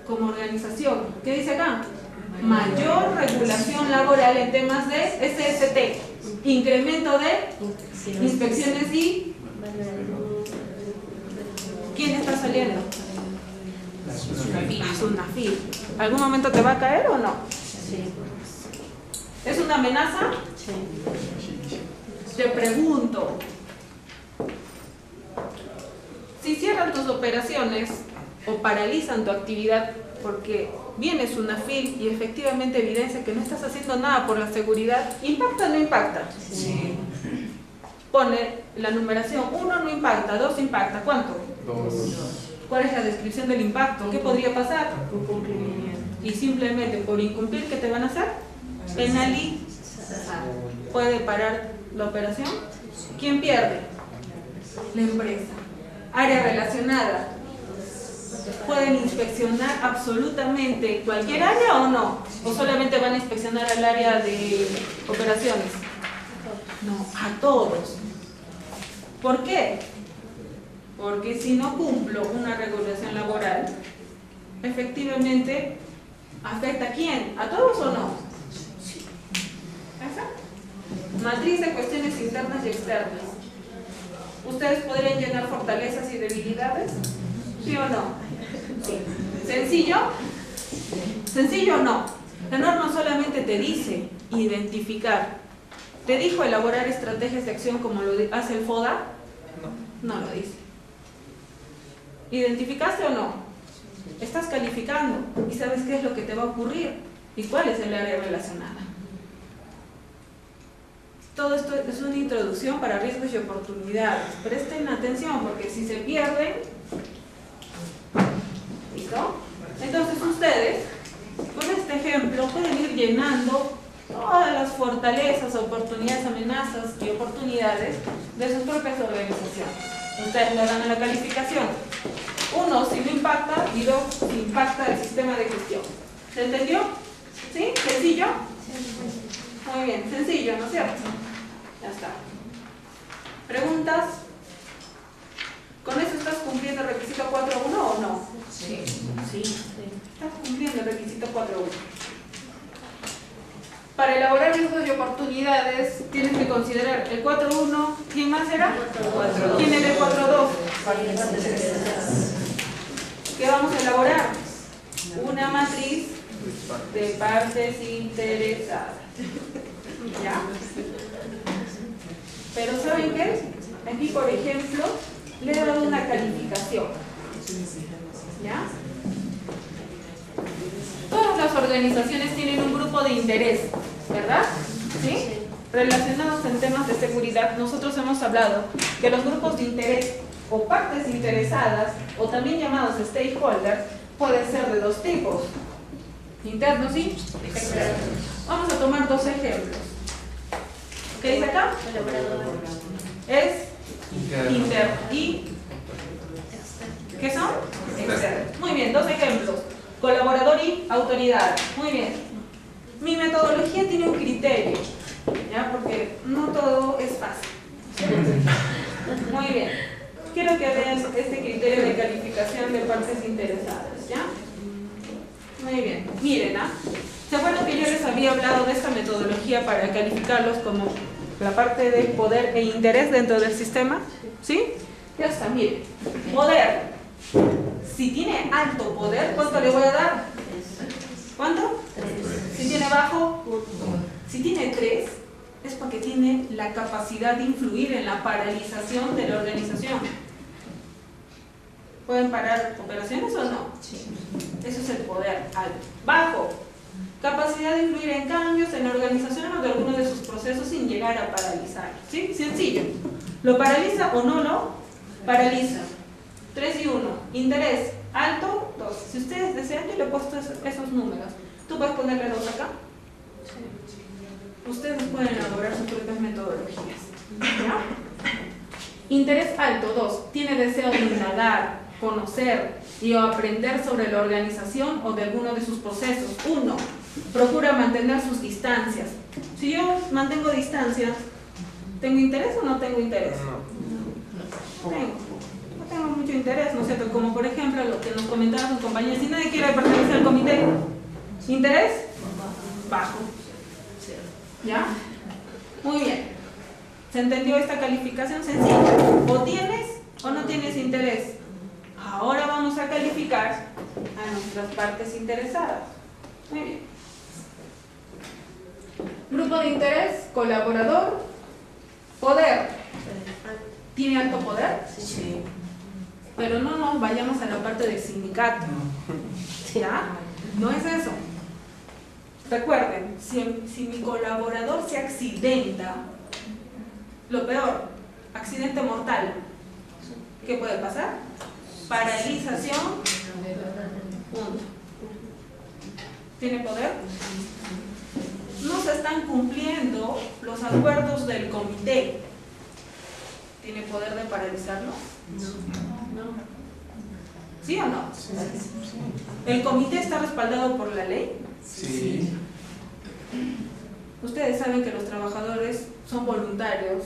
S1: como organización? ¿Qué dice acá? Mayor regulación laboral en temas de SST, incremento de inspecciones y... ¿Quién está saliendo? SUNAFIL. ¿Algún momento te va a caer o no? ¿Es una amenaza? Te pregunto, si cierran tus operaciones o paralizan tu actividad porque viene SUNAFIL y efectivamente evidencia que no estás haciendo nada por la seguridad, ¿impacta o no impacta? Sí. Pone la numeración, 1 no impacta, 2 impacta, ¿cuánto?
S6: 2.
S1: ¿Cuál es la descripción del impacto? ¿Qué podría pasar? Y simplemente por incumplir, ¿qué te van a hacer? Penalizar. ¿Puede parar la operación? ¿Quién pierde? La empresa. Área relacionada. ¿Pueden inspeccionar absolutamente cualquier área o no? ¿O solamente van a inspeccionar al área de operaciones? No, a todos. ¿Por qué? Porque si no cumplo una regulación laboral, efectivamente, ¿afecta a quién? ¿A todos o no? ¿Esa? Matriz de cuestiones internas y externas. ¿Ustedes podrían llenar fortalezas y debilidades? ¿Sí o no? Sí. ¿Sencillo? ¿Sencillo o no? La norma solamente te dice identificar. ¿Te dijo elaborar estrategias de acción como lo hace el FODA? No lo dice. ¿Identificaste o no? Estás calificando y sabes qué es lo que te va a ocurrir y cuál es el área relacionada. Todo esto es una introducción para riesgos y oportunidades. Presten atención porque si se pierden, ¿listo? Entonces ustedes, con este ejemplo, pueden ir llenando todas las fortalezas, oportunidades, amenazas y oportunidades de sus propias organizaciones. Ustedes le dan a la calificación. 1, si no impacta, y 2, si impacta el sistema de gestión. ¿Se entendió? ¿Sí? ¿Sencillo? Muy bien, sencillo, ¿no es cierto? Ya está. ¿Preguntas? ¿Con eso estás cumpliendo el requisito 4.1 o no? Sí. Sí. Estás cumpliendo el requisito 4.1. Para elaborar riesgos y oportunidades tienes que considerar el 4.1. ¿Quién más era? 4.2. ¿Quién era el 4.2? ¿Qué vamos a elaborar? Una matriz de partes interesadas. ¿Ya? Pero ¿saben qué? Aquí, por ejemplo, le he dado una calificación. ¿Ya? Todas las organizaciones tienen un grupo de interés, ¿verdad? ¿Sí? Relacionados en temas de seguridad, nosotros hemos hablado que los grupos de interés o partes interesadas, o también llamados stakeholders, pueden ser de dos tipos: internos y externos. Vamos a tomar dos ejemplos. ¿Qué dice acá? Es interno. ¿Y qué son? Externos. Muy bien, dos ejemplos: colaborador y autoridad. Muy bien. Mi metodología tiene un criterio, ¿ya? Porque no todo es fácil. Muy bien. Quiero que vean este criterio de calificación de partes interesadas, ¿ya? Muy bien. Miren, ¿ah? ¿Se acuerdan que yo les había hablado de esta metodología para calificarlos como la parte de poder e interés dentro del sistema? ¿Sí? Ya está, miren. Poder. Si tiene alto poder, ¿cuánto le voy a dar? ¿Cuánto? 3. Si tiene bajo, 1. Si tiene 3, es porque tiene la capacidad de influir en la paralización de la organización. ¿Pueden parar operaciones o no? Sí. Eso es el poder alto. Bajo. Capacidad de influir en cambios en la organización o de alguno de sus procesos sin llegar a paralizar. ¿Sí? Sencillo. ¿Lo paraliza o no lo paraliza? 3 y 1. Interés alto, 2. Si ustedes desean, yo le he puesto esos números. ¿Tú puedes ponerle 2 acá? Ustedes pueden elaborar sus propias metodologías. ¿Ya? Interés alto, 2. Tiene deseo de indagar, conocer y o aprender sobre la organización o de alguno de sus procesos. 1. Procura mantener sus distancias. Si yo mantengo distancias, ¿tengo interés o no tengo interés? No tengo mucho interés, ¿no es cierto? Como por ejemplo lo que nos comentaban sus compañeros, si nadie quiere pertenecer al comité, ¿interés? Bajo. ¿Ya? Muy bien. ¿Se entendió esta calificación sencilla? O tienes o no tienes interés. Ahora vamos a calificar a nuestras partes interesadas. Muy bien. Grupo de interés, colaborador, poder. ¿Tiene alto poder?
S7: Sí.
S1: Pero no nos vayamos a la parte del sindicato. ¿Ya? No es eso. Recuerden, si mi colaborador se accidenta, lo peor, accidente mortal, ¿qué puede pasar? Paralización. Punto. ¿Tiene poder? No se están cumpliendo los acuerdos del comité. ¿Tiene poder de paralizarlo? No. ¿Sí o no? ¿El comité está respaldado por la ley?
S6: Sí.
S1: Ustedes saben que los trabajadores son voluntarios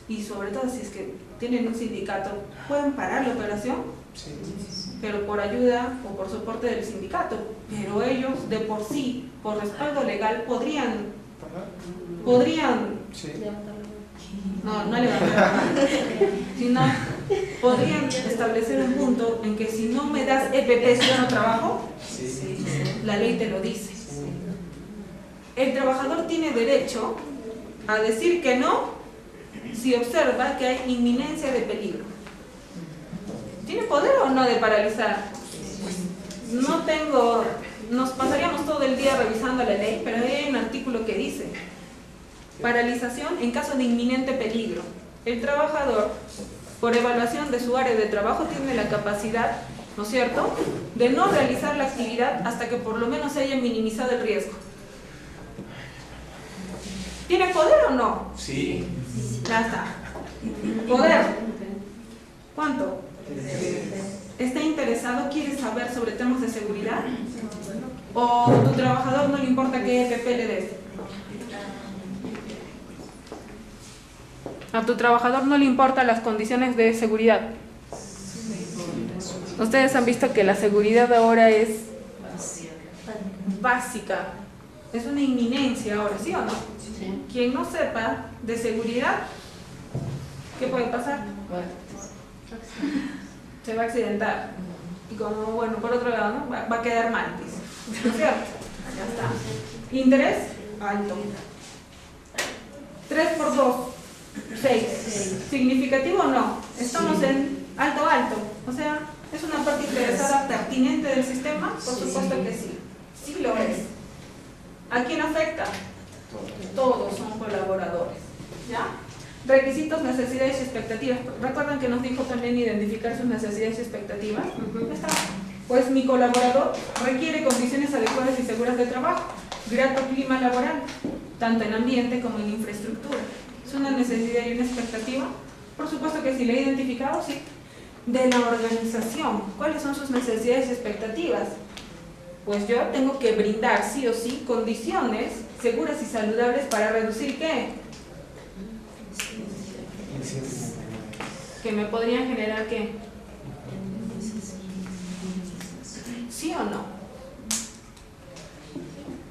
S1: y sobre todo si es que tienen un sindicato, pueden parar la operación,
S6: Sí.
S1: pero por ayuda o por soporte del sindicato. Pero ellos de por sí, por respaldo legal, podrían
S6: Sí.
S1: no levantar, sino podrían establecer un punto en que si no me das EPP, si yo no trabajo,
S6: Sí.
S1: la ley te lo dice. El trabajador tiene derecho a decir que no si observa que hay inminencia de peligro. ¿Tiene poder o no de paralizar? Nos pasaríamos todo el día revisando la ley, pero hay un artículo que dice paralización en caso de inminente peligro. El trabajador, por evaluación de su área de trabajo, tiene la capacidad, ¿no es cierto?, de no realizar la actividad hasta que por lo menos se haya minimizado el riesgo. ¿Tiene poder o no?
S6: Sí.
S1: Ya está. Poder. ¿Cuánto? ¿Está interesado? ¿Quiere saber sobre temas de seguridad? ¿O tu trabajador no le importa qué EPP le des? A tu trabajador no le importan las condiciones de seguridad. Ustedes han visto que la seguridad ahora es básica. Es una inminencia ahora, ¿sí o no? Quien no sepa de seguridad, ¿qué puede pasar? Se va a accidentar. Y como, bueno, por otro lado, ¿no? Va a quedar mal, dice. ¿No es cierto? Ya está. Interés, alto. 3 por 2, 6. ¿Significativo o no? Estamos en alto. O sea, ¿es una parte interesada pertinente del sistema? Por supuesto que sí. Sí lo es. ¿A quién afecta? Todos son colaboradores. ¿Ya? Requisitos, necesidades y expectativas. ¿Recuerdan que nos dijo también identificar sus necesidades y expectativas? Ya está. Pues mi colaborador requiere condiciones adecuadas y seguras de trabajo, grato clima laboral, tanto en ambiente como en infraestructura. ¿Es una necesidad y una expectativa? Por supuesto que sí, le he identificado, sí. De la organización, ¿cuáles son sus necesidades y expectativas? Pues yo tengo que brindar sí o sí condiciones seguras y saludables para reducir ¿qué? Que me podrían generar ¿qué? ¿Sí o no?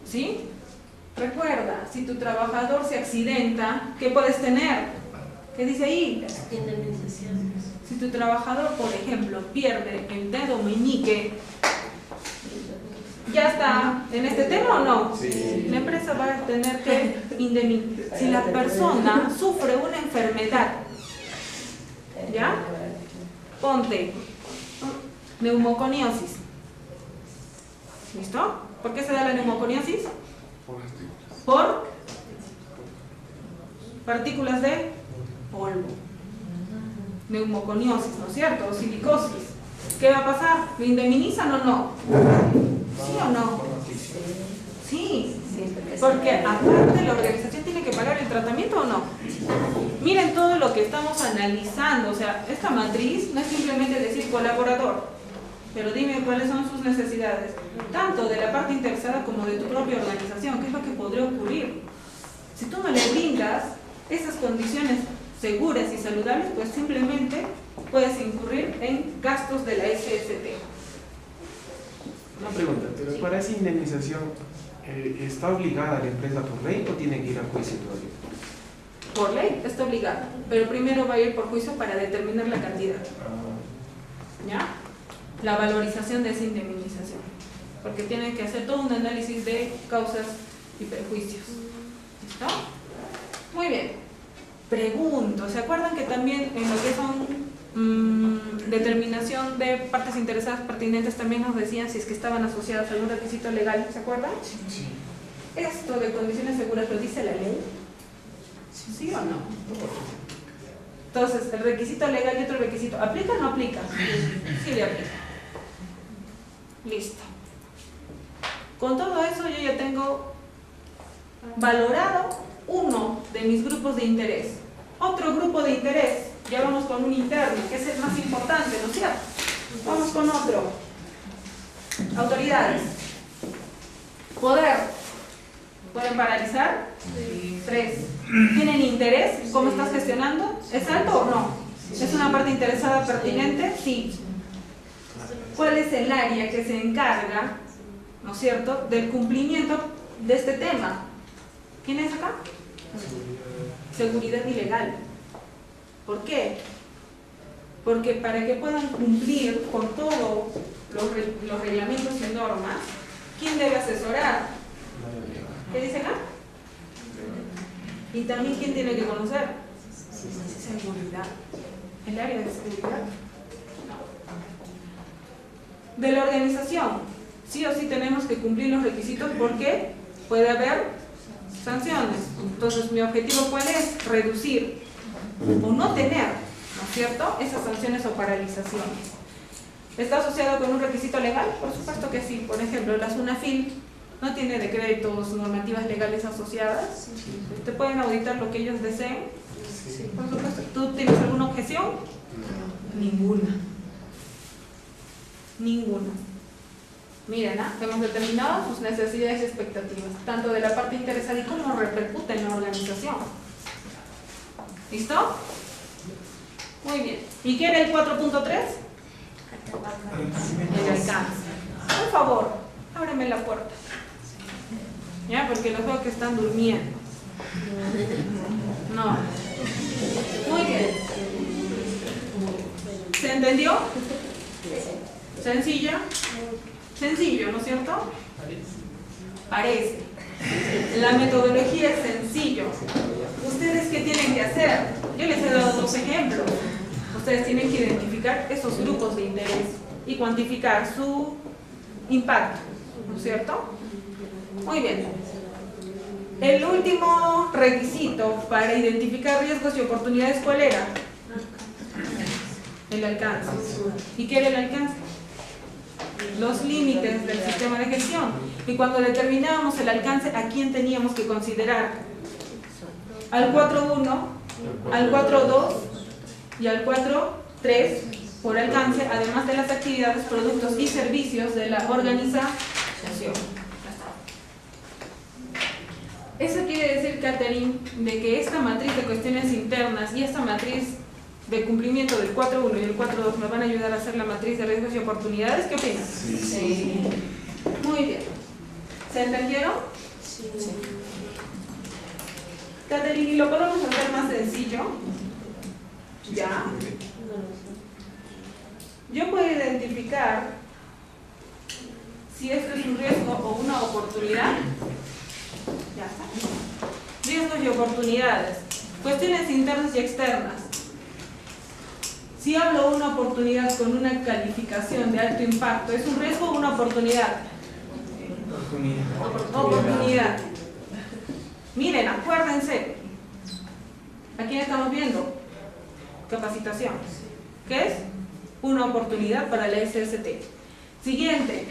S1: ¿Sí? Recuerda, si tu trabajador se accidenta, ¿qué puedes tener? ¿Qué dice ahí?
S7: Indemnización.
S1: Si tu trabajador, por ejemplo, pierde el dedo meñique, ¿ya está en este tema o no?
S6: Sí.
S1: La empresa va a tener que indemnizar. Si la persona sufre una enfermedad, ¿ya? Ponte neumoconiosis. ¿Listo? ¿Por qué se da la neumoconiosis? Por partículas de polvo. Neumoconiosis, ¿no es cierto? O silicosis. ¿Qué va a pasar? ¿Lo indemnizan o no? ¿Sí o no? Sí, porque aparte la organización tiene que pagar el tratamiento o no. Miren todo lo que estamos analizando, o sea, esta matriz no es simplemente decir colaborador, pero dime cuáles son sus necesidades, tanto de la parte interesada como de tu propia organización, qué es lo que podría ocurrir. Si tú no le brindas esas condiciones seguras y saludables, pues simplemente puedes incurrir en gastos de la SST.
S6: Una pregunta, pero para esa indemnización, ¿está obligada la empresa por ley o tiene que ir a juicio todavía?
S1: Por ley está obligada, pero primero va a ir por juicio para determinar la cantidad. ¿Ya? La valorización de esa indemnización. Porque tienen que hacer todo un análisis de causas y perjuicios. ¿Listo? Muy bien. Pregunto, ¿se acuerdan que también en lo que son determinación de partes interesadas pertinentes también nos decían si es que estaban asociadas a algún requisito legal? ¿Se acuerdan?
S6: Sí.
S1: ¿Esto de condiciones seguras lo dice la ley? ¿Sí o no? Entonces, el requisito legal y otro requisito, ¿aplica o no aplica? Sí le aplica. Listo. Con todo eso yo ya tengo valorado uno de mis grupos de interés. Otro grupo de interés, ya vamos con un interno, que es el más importante, ¿no es cierto? Vamos con otro. Autoridades. Poder. ¿Pueden paralizar? 3. ¿Tienen interés? ¿Cómo estás gestionando? ¿Es alto o no? ¿Es una parte interesada pertinente? Sí. ¿Cuál es el área que se encarga, ¿no es cierto?, del cumplimiento de este tema? ¿Quién es acá? Seguridad y legal. ¿Por qué? Porque para que puedan cumplir con todos los reglamentos y normas, ¿quién debe asesorar? ¿Qué dice acá? Y también ¿quién tiene que conocer? Seguridad. ¿El área de seguridad? De la organización, sí o sí tenemos que cumplir los requisitos porque puede haber sanciones. Entonces, mi objetivo ¿cuál es? Reducir o no tener, ¿no es cierto?, esas sanciones o paralizaciones. ¿Está asociado con un requisito legal? Por supuesto que sí. Por ejemplo, la SUNAFIL no tiene decretos, normativas legales asociadas. ¿Te pueden auditar lo que ellos deseen? Por supuesto. ¿Tú tienes alguna objeción? Ninguna. Ninguna. Miren, hemos determinado sus necesidades y expectativas, tanto de la parte interesada y cómo repercute en la organización. ¿Listo? Muy bien. ¿Y qué era el 4.3? El alcance. Por favor, ábreme la puerta. ¿Ya? Porque los veo que están durmiendo. No. Muy bien. ¿Se entendió? ¿Sencilla? Sencillo, ¿no es cierto? Parece. La metodología es sencillo. ¿Ustedes qué tienen que hacer? Yo les he dado 2 ejemplos. Ustedes tienen que identificar esos grupos de interés y cuantificar su impacto, ¿no es cierto? Muy bien. El último requisito para identificar riesgos y oportunidades, ¿cuál era? El alcance. ¿Y qué era el alcance? Los límites del sistema de gestión. Y cuando determinábamos el alcance, ¿a quién teníamos que considerar? Al 4.1, al 4.2 y al 4.3 por alcance, además de las actividades, productos y servicios de la organización. Eso quiere decir, Catherine, de que esta matriz de cuestiones internas y esta matriz de cumplimiento del 4.1 y el 4.2 me van a ayudar a hacer la matriz de riesgos y oportunidades. ¿Qué opinas? Sí. Muy bien. ¿Se entendieron? Sí. Catherine, ¿lo podemos hacer más sencillo? ¿Ya? Yo puedo identificar si esto es un riesgo o una oportunidad. Ya está. Riesgos y oportunidades. Cuestiones internas y externas. Si hablo de una oportunidad con una calificación de alto impacto, ¿es un riesgo o una oportunidad? Oportunidad. Miren, acuérdense. ¿A quién estamos viendo? Capacitación. ¿Qué es? Una oportunidad para la SST. Siguiente.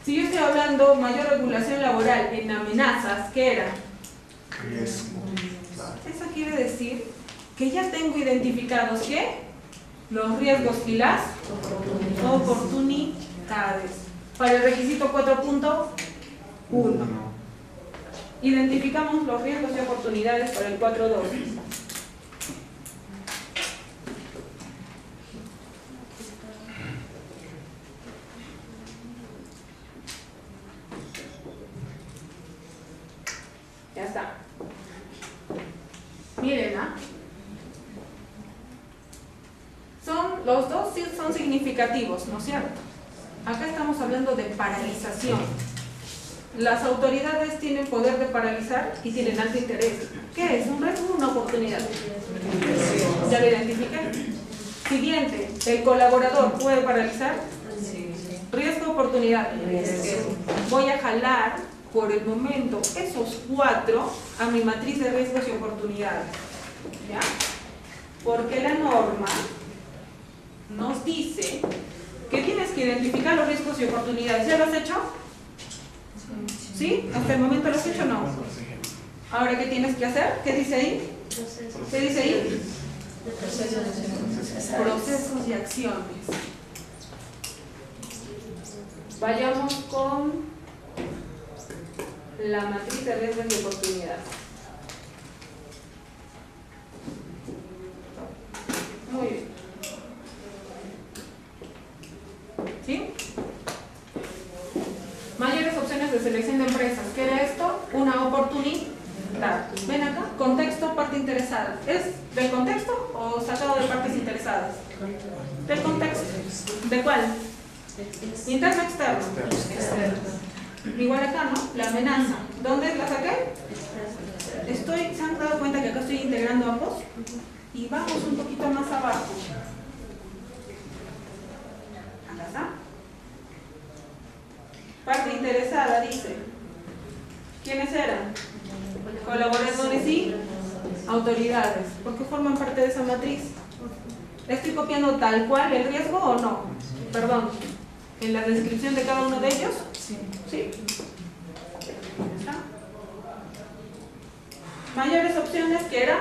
S1: Si yo estoy hablando mayor regulación laboral en amenazas, ¿qué era?
S9: Riesgo.
S1: Eso quiere decir que ya tengo identificados ¿qué? Los riesgos y las oportunidades. Para el requisito 4.1. Identificamos los riesgos y oportunidades para el 4.2. Ya está. Miren, ¿ah? Los dos sí son significativos, ¿no es cierto? Acá estamos hablando de paralización. Las autoridades tienen poder de paralizar y tienen alto interés. ¿Qué es? ¿Un riesgo o una oportunidad? ¿Ya lo identifiqué? Siguiente, ¿el colaborador puede paralizar? Riesgo o oportunidad. Voy a jalar por el momento esos 4 a mi matriz de riesgos y oportunidades. ¿Ya? Porque la norma nos dice que tienes que identificar los riesgos y oportunidades. ¿Ya lo has hecho? ¿Sí? ¿Hasta el momento lo has hecho o no? Ahora, ¿qué tienes que hacer? ¿Qué dice ahí? ¿Qué dice ahí? Procesos y acciones. Vayamos con la matriz de riesgos y oportunidades. Muy bien. ¿Sí? Mayores opciones de selección de empresas. ¿Qué era esto? Una oportunidad. Ven acá, contexto, parte interesada. ¿Es del contexto o sacado de partes interesadas? Del contexto. ¿De cuál? ¿Interno o externo? Igual acá, ¿no? La amenaza. ¿Dónde la saqué? ¿Se han dado cuenta que acá estoy integrando ambos? Y vamos un poquito más abajo. Acá está. Parte interesada dice. ¿Quiénes eran? Colaboradores y autoridades. ¿Por qué forman parte de esa matriz? ¿Estoy copiando tal cual el riesgo o no? Perdón. ¿En la descripción de cada uno de ellos? Sí. ¿Sí? ¿Está? Mayores opciones que era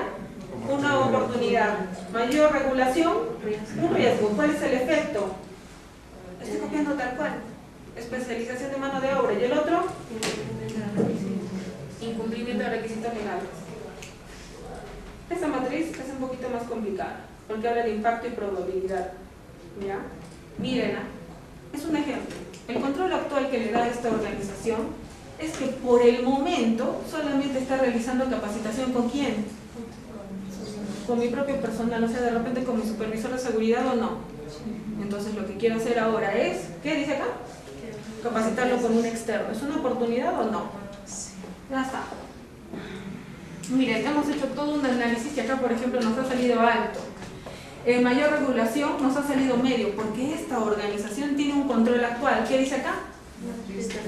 S1: una oportunidad. Mayor regulación, un riesgo. ¿Cuál es el efecto? Estoy copiando tal cual. Especialización de mano de obra. ¿Y el otro? Incumplimiento de requisitos legales. Esta matriz es un poquito más complicada porque habla de impacto y probabilidad. ¿Ya? Miren, es un ejemplo. El control actual que le da esta organización es que por el momento solamente está realizando capacitación ¿con quién? Con mi propio personal, o sea, de repente con mi supervisor de seguridad o no. Entonces lo que quiero hacer ahora es, ¿qué dice acá? Capacitarlo con un externo. ¿Es una oportunidad o no? Ya está. Miren, hemos hecho todo un análisis que acá, por ejemplo, nos ha salido alto. Mayor regulación nos ha salido medio, porque esta organización tiene un control actual. ¿Qué dice acá? Ese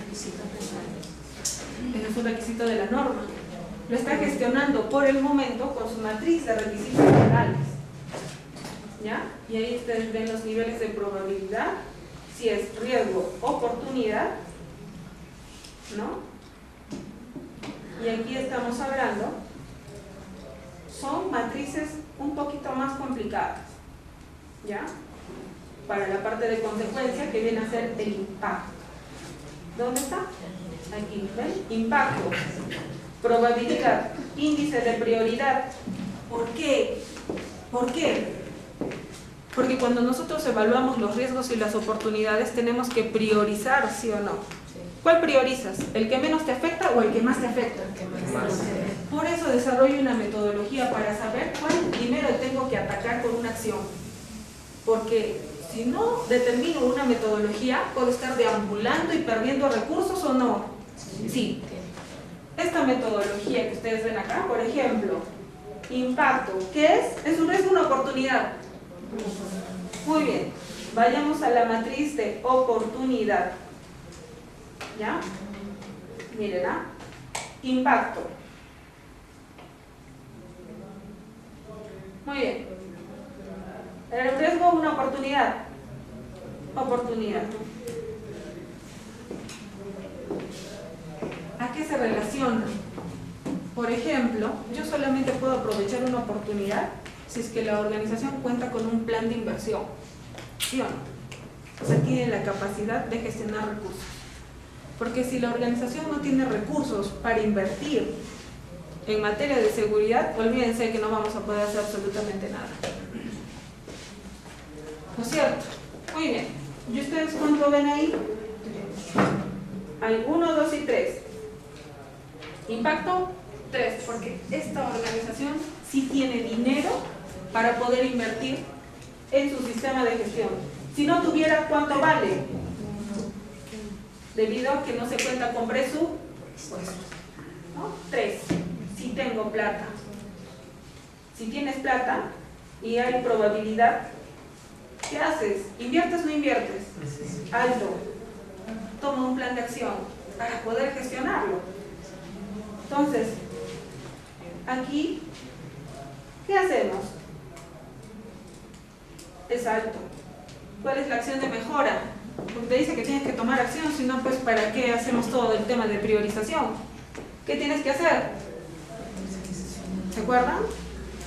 S1: es un requisito de la norma. Lo está gestionando por el momento con su matriz de requisitos legales. ¿Ya? Y ahí ustedes ven los niveles de probabilidad, si es riesgo, oportunidad, ¿no? Y aquí estamos hablando, son matrices un poquito más complicadas, ¿ya? Para la parte de consecuencia que viene a ser el impacto. ¿Dónde está? Aquí, ¿ven? Impacto, probabilidad, índice de prioridad. ¿Por qué? ¿Por qué? Porque cuando nosotros evaluamos los riesgos y las oportunidades tenemos que priorizar, ¿sí o no? ¿Cuál priorizas? ¿El que menos te afecta o el que más te afecta? Por eso desarrollo una metodología para saber cuál primero tengo que atacar con una acción. Porque si no determino una metodología, puedo estar deambulando y perdiendo recursos o no. Sí. Esta metodología que ustedes ven acá, por ejemplo, impacto, ¿qué es? ¿Es un riesgo o una oportunidad? Muy bien. Vayamos a la matriz de oportunidad. ¿Ya? Miren, ¿ah? Impacto. Muy bien. ¿El riesgo o una oportunidad? Oportunidad. ¿A qué se relaciona? Por ejemplo, yo solamente puedo aprovechar una oportunidad si es que la organización cuenta con un plan de inversión, ¿sí o no? O sea, tiene la capacidad de gestionar recursos. Porque si la organización no tiene recursos para invertir en materia de seguridad, olvídense que no vamos a poder hacer absolutamente nada. ¿No es cierto? Muy bien. ¿Y ustedes cuánto ven ahí? Hay 1, 2 y 3. Impacto 3, porque esta organización sí tiene dinero para poder invertir en su sistema de gestión. Si no tuviera, ¿cuánto vale? Debido a que no se cuenta con presupuesto, ¿no? 3. Si tengo plata. Si tienes plata y hay probabilidad, ¿qué haces? ¿Inviertes o no inviertes? Alto. Toma un plan de acción para poder gestionarlo. Entonces, aquí, ¿qué hacemos? Es alto. ¿Cuál es la acción de mejora? Porque te dice que tienes que tomar acción, si no, pues ¿para qué hacemos todo el tema de priorización? ¿Qué tienes que hacer? ¿Se acuerdan?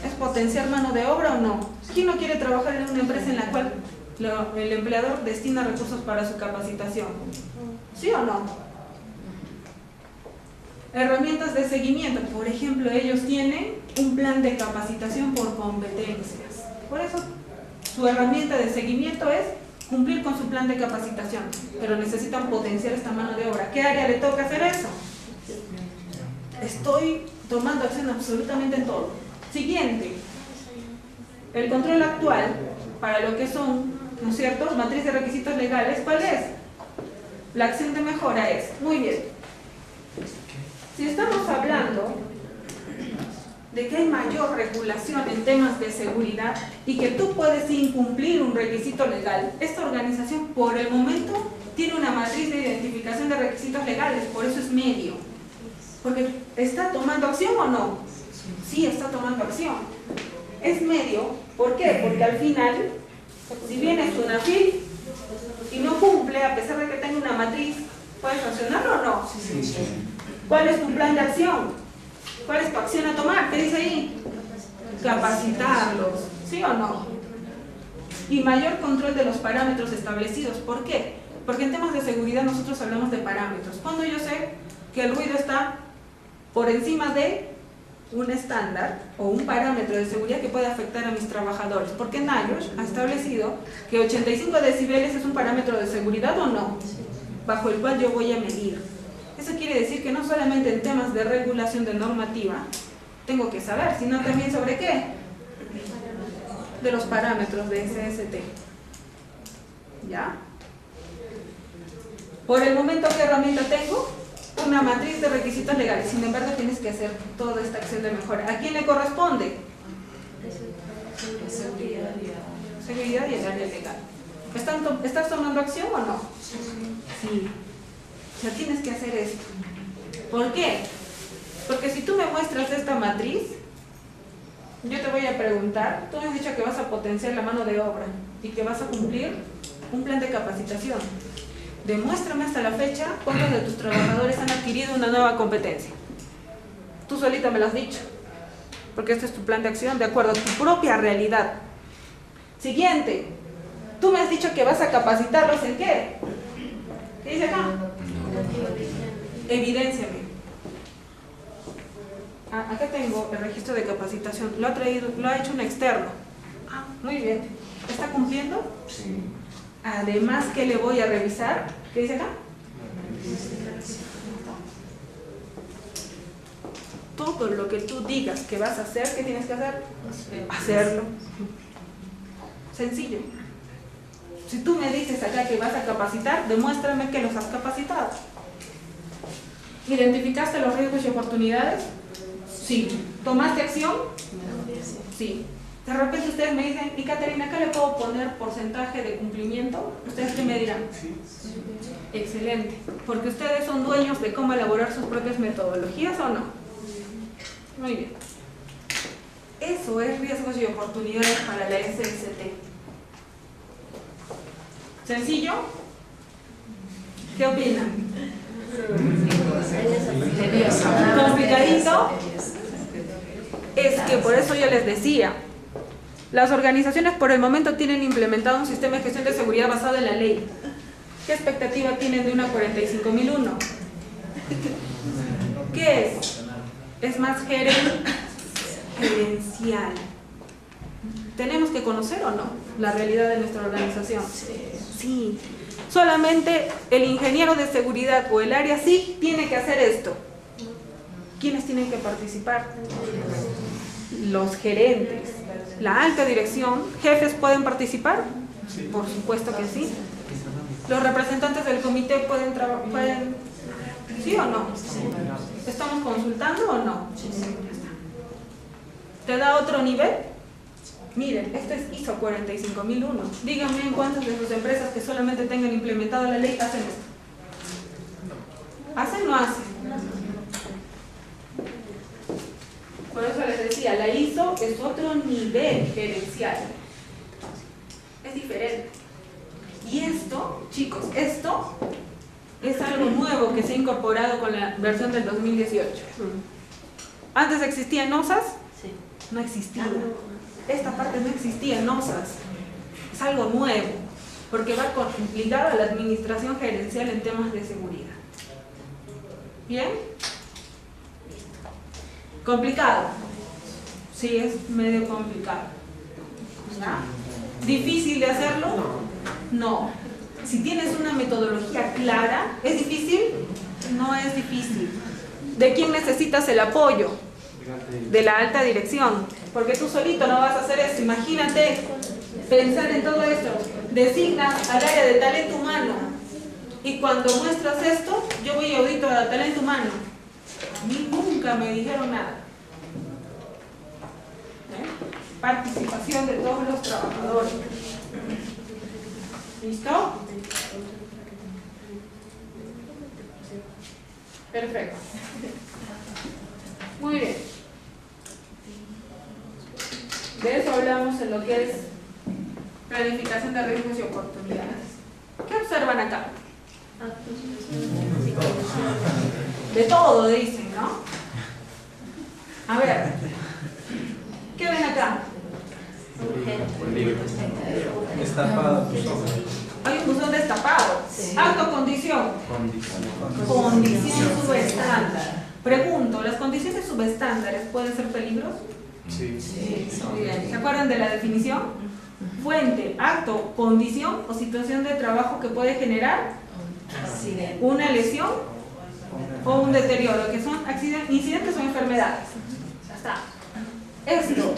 S1: ¿Es potenciar mano de obra o no? ¿Quién no quiere trabajar en una empresa en la cual el empleador destina recursos para su capacitación? ¿Sí o no? Herramientas de seguimiento. Por ejemplo, ellos tienen un plan de capacitación por competencias. Por eso, su herramienta de seguimiento es cumplir con su plan de capacitación. Pero necesitan potenciar esta mano de obra. ¿Qué área le toca hacer eso? Estoy tomando acción absolutamente en todo. Siguiente. El control actual, para lo que son, ¿no es cierto?, matriz de requisitos legales, ¿cuál es? La acción de mejora es, muy bien, si estamos hablando de que hay mayor regulación en temas de seguridad y que tú puedes incumplir un requisito legal, esta organización por el momento tiene una matriz de identificación de requisitos legales, por eso es medio. Porque ¿está tomando acción o no? Sí, está tomando acción. Es medio, ¿por qué? Porque al final, si viene SUNAFIL y no cumple, a pesar de que tenga una matriz, ¿puedes sancionarlo o no? Sí. ¿Cuál es tu plan de acción? ¿Cuál es tu acción a tomar? ¿Qué dice ahí? Capacitarlos, ¿sí o no? Y mayor control de los parámetros establecidos. ¿Por qué? Porque en temas de seguridad nosotros hablamos de parámetros. Cuando yo sé que el ruido está por encima de un estándar o un parámetro de seguridad que puede afectar a mis trabajadores, porque NIOSH ha establecido que 85 decibeles es un parámetro de seguridad o no, bajo el cual yo voy a medir. Eso quiere decir que no solamente en temas de regulación de normativa tengo que saber, sino también sobre qué, de los parámetros de SST. ¿Ya? Por el momento, ¿qué herramienta tengo? Una matriz de requisitos legales. Sin embargo, tienes que hacer toda esta acción de mejora. ¿A quién le corresponde? Seguridad y el área legal. ¿Estás tomando acción o no? Sí. O sea, tienes que hacer esto. ¿Por qué? Porque si tú me muestras esta matriz, yo te voy a preguntar, tú me has dicho que vas a potenciar la mano de obra y que vas a cumplir un plan de capacitación. Demuéstrame hasta la fecha cuántos de tus trabajadores han adquirido una nueva competencia. Tú solita me lo has dicho, porque este es tu plan de acción de acuerdo a tu propia realidad. Siguiente, tú me has dicho que vas a capacitarlos en ¿qué? ¿Qué dice acá? Evidénciame. Acá tengo el registro de capacitación, lo ha hecho un externo. Muy bien. ¿Está cumpliendo?
S5: Sí.
S1: Además, ¿qué le voy a revisar? ¿Qué dice acá? Todo lo que tú digas que vas a hacer, ¿qué tienes que hacer? Hacerlo. Sencillo. Si tú me dices acá que vas a capacitar, demuéstrame que los has capacitado. ¿Identificaste los riesgos y oportunidades? Sí. ¿Tomaste acción? Sí. De repente ustedes me dicen, y Caterina, ¿acá le puedo poner porcentaje de cumplimiento? ¿Ustedes qué me dirán? Sí. Excelente. Porque ustedes son dueños de cómo elaborar sus propias metodologías o no. Muy bien. Eso es riesgos y oportunidades para la SST. ¿Sencillo? ¿Qué opinan? Complicadito. Es que por eso yo les decía, las organizaciones por el momento tienen implementado un sistema de gestión de seguridad basado en la ley. ¿Qué expectativa tienen de una 45001? ¿Qué es? Es más gerencial. ¿Tenemos que conocer o no la realidad de nuestra organización? Sí. Solamente el ingeniero de seguridad o el área sí tiene que hacer esto. ¿Quiénes tienen que participar? Los gerentes. La alta dirección, ¿jefes pueden participar? Por supuesto que sí. ¿Los representantes del comité pueden sí o no? ¿Estamos consultando o no? ¿Te da otro nivel? Miren, esto es ISO 45001. Díganme en cuántas de sus empresas que solamente tengan implementada la ley hacen esto. ¿Hacen o no hacen? Por eso les decía, la ISO es otro nivel gerencial. Es diferente. Y esto, chicos, esto es algo nuevo que se ha incorporado con la versión del 2018. ¿Antes existían OSAS? No existía. Esta parte no existía en OSAS. Es algo nuevo, porque va ligado a la administración gerencial en temas de seguridad. ¿Bien? ¿Complicado? Sí, es medio complicado. ¿Ya? ¿Difícil de hacerlo? No. Si tienes una metodología clara, ¿es difícil? No es difícil. ¿De quién necesitas el apoyo? De la alta dirección. Porque tú solito no vas a hacer esto. Imagínate pensar en todo esto. Designa al área de talento humano. Y cuando muestras esto, yo voy a audito a talento humano. A mí nunca me dijeron nada. Participación de todos los trabajadores. ¿Listo? Perfecto. Muy bien. De eso hablamos en lo que es planificación de riesgos y oportunidades. ¿Qué observan acá? De todo dicen, ¿no? A ver, ¿qué ven acá?
S2: Destapado.
S1: Hay un buzón destapado. Acto condición. Condición subestándar. Pregunto, ¿las condiciones subestándares pueden ser peligros?
S6: Sí.
S1: Muy bien. ¿Se acuerdan de la definición? Fuente, acto, condición o situación de trabajo que puede generar una lesión o un deterioro, que son incidentes o enfermedades. Ya está. Esto.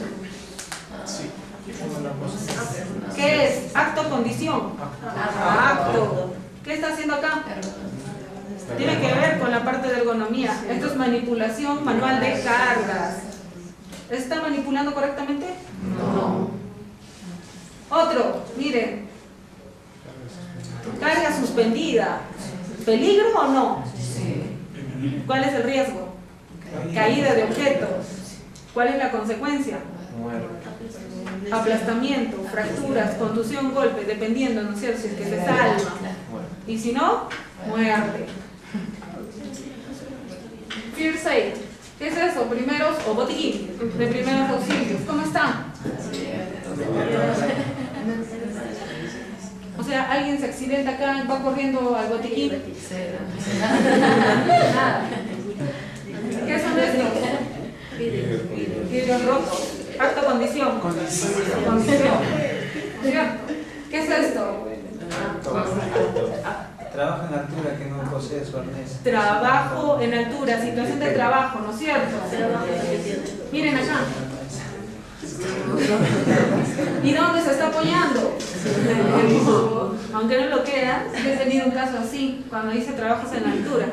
S1: ¿Qué es? Acto, condición. Acto. ¿Qué está haciendo acá? Tiene que ver con la parte de ergonomía. Esto es manipulación manual de cargas. ¿Está manipulando correctamente? No. Otro, miren. Carga suspendida. ¿Peligro o no? ¿Cuál es el riesgo? Caída de objetos. ¿Cuál es la consecuencia? Aplastamiento, fracturas, contusión, golpe, dependiendo, ¿no es cierto? Si es que se salva. Y si no, muerte. First aid. ¿Qué es eso? Primeros o botiquín de primeros auxilios. ¿Cómo está? O sea, alguien se accidenta acá, va corriendo al botiquín. Nada. ¿Qué son estos? Vidrios rotos. Acto condición. Condición. ¿Cierto? ¿Qué es esto?
S2: Trabajo en altura que no posee su arnés.
S1: Trabajo en altura, situación de trabajo, ¿no es cierto? Miren acá. ¿Y dónde se está apoyando? Aunque no lo crean, he tenido un caso así, cuando hice trabajos en altura.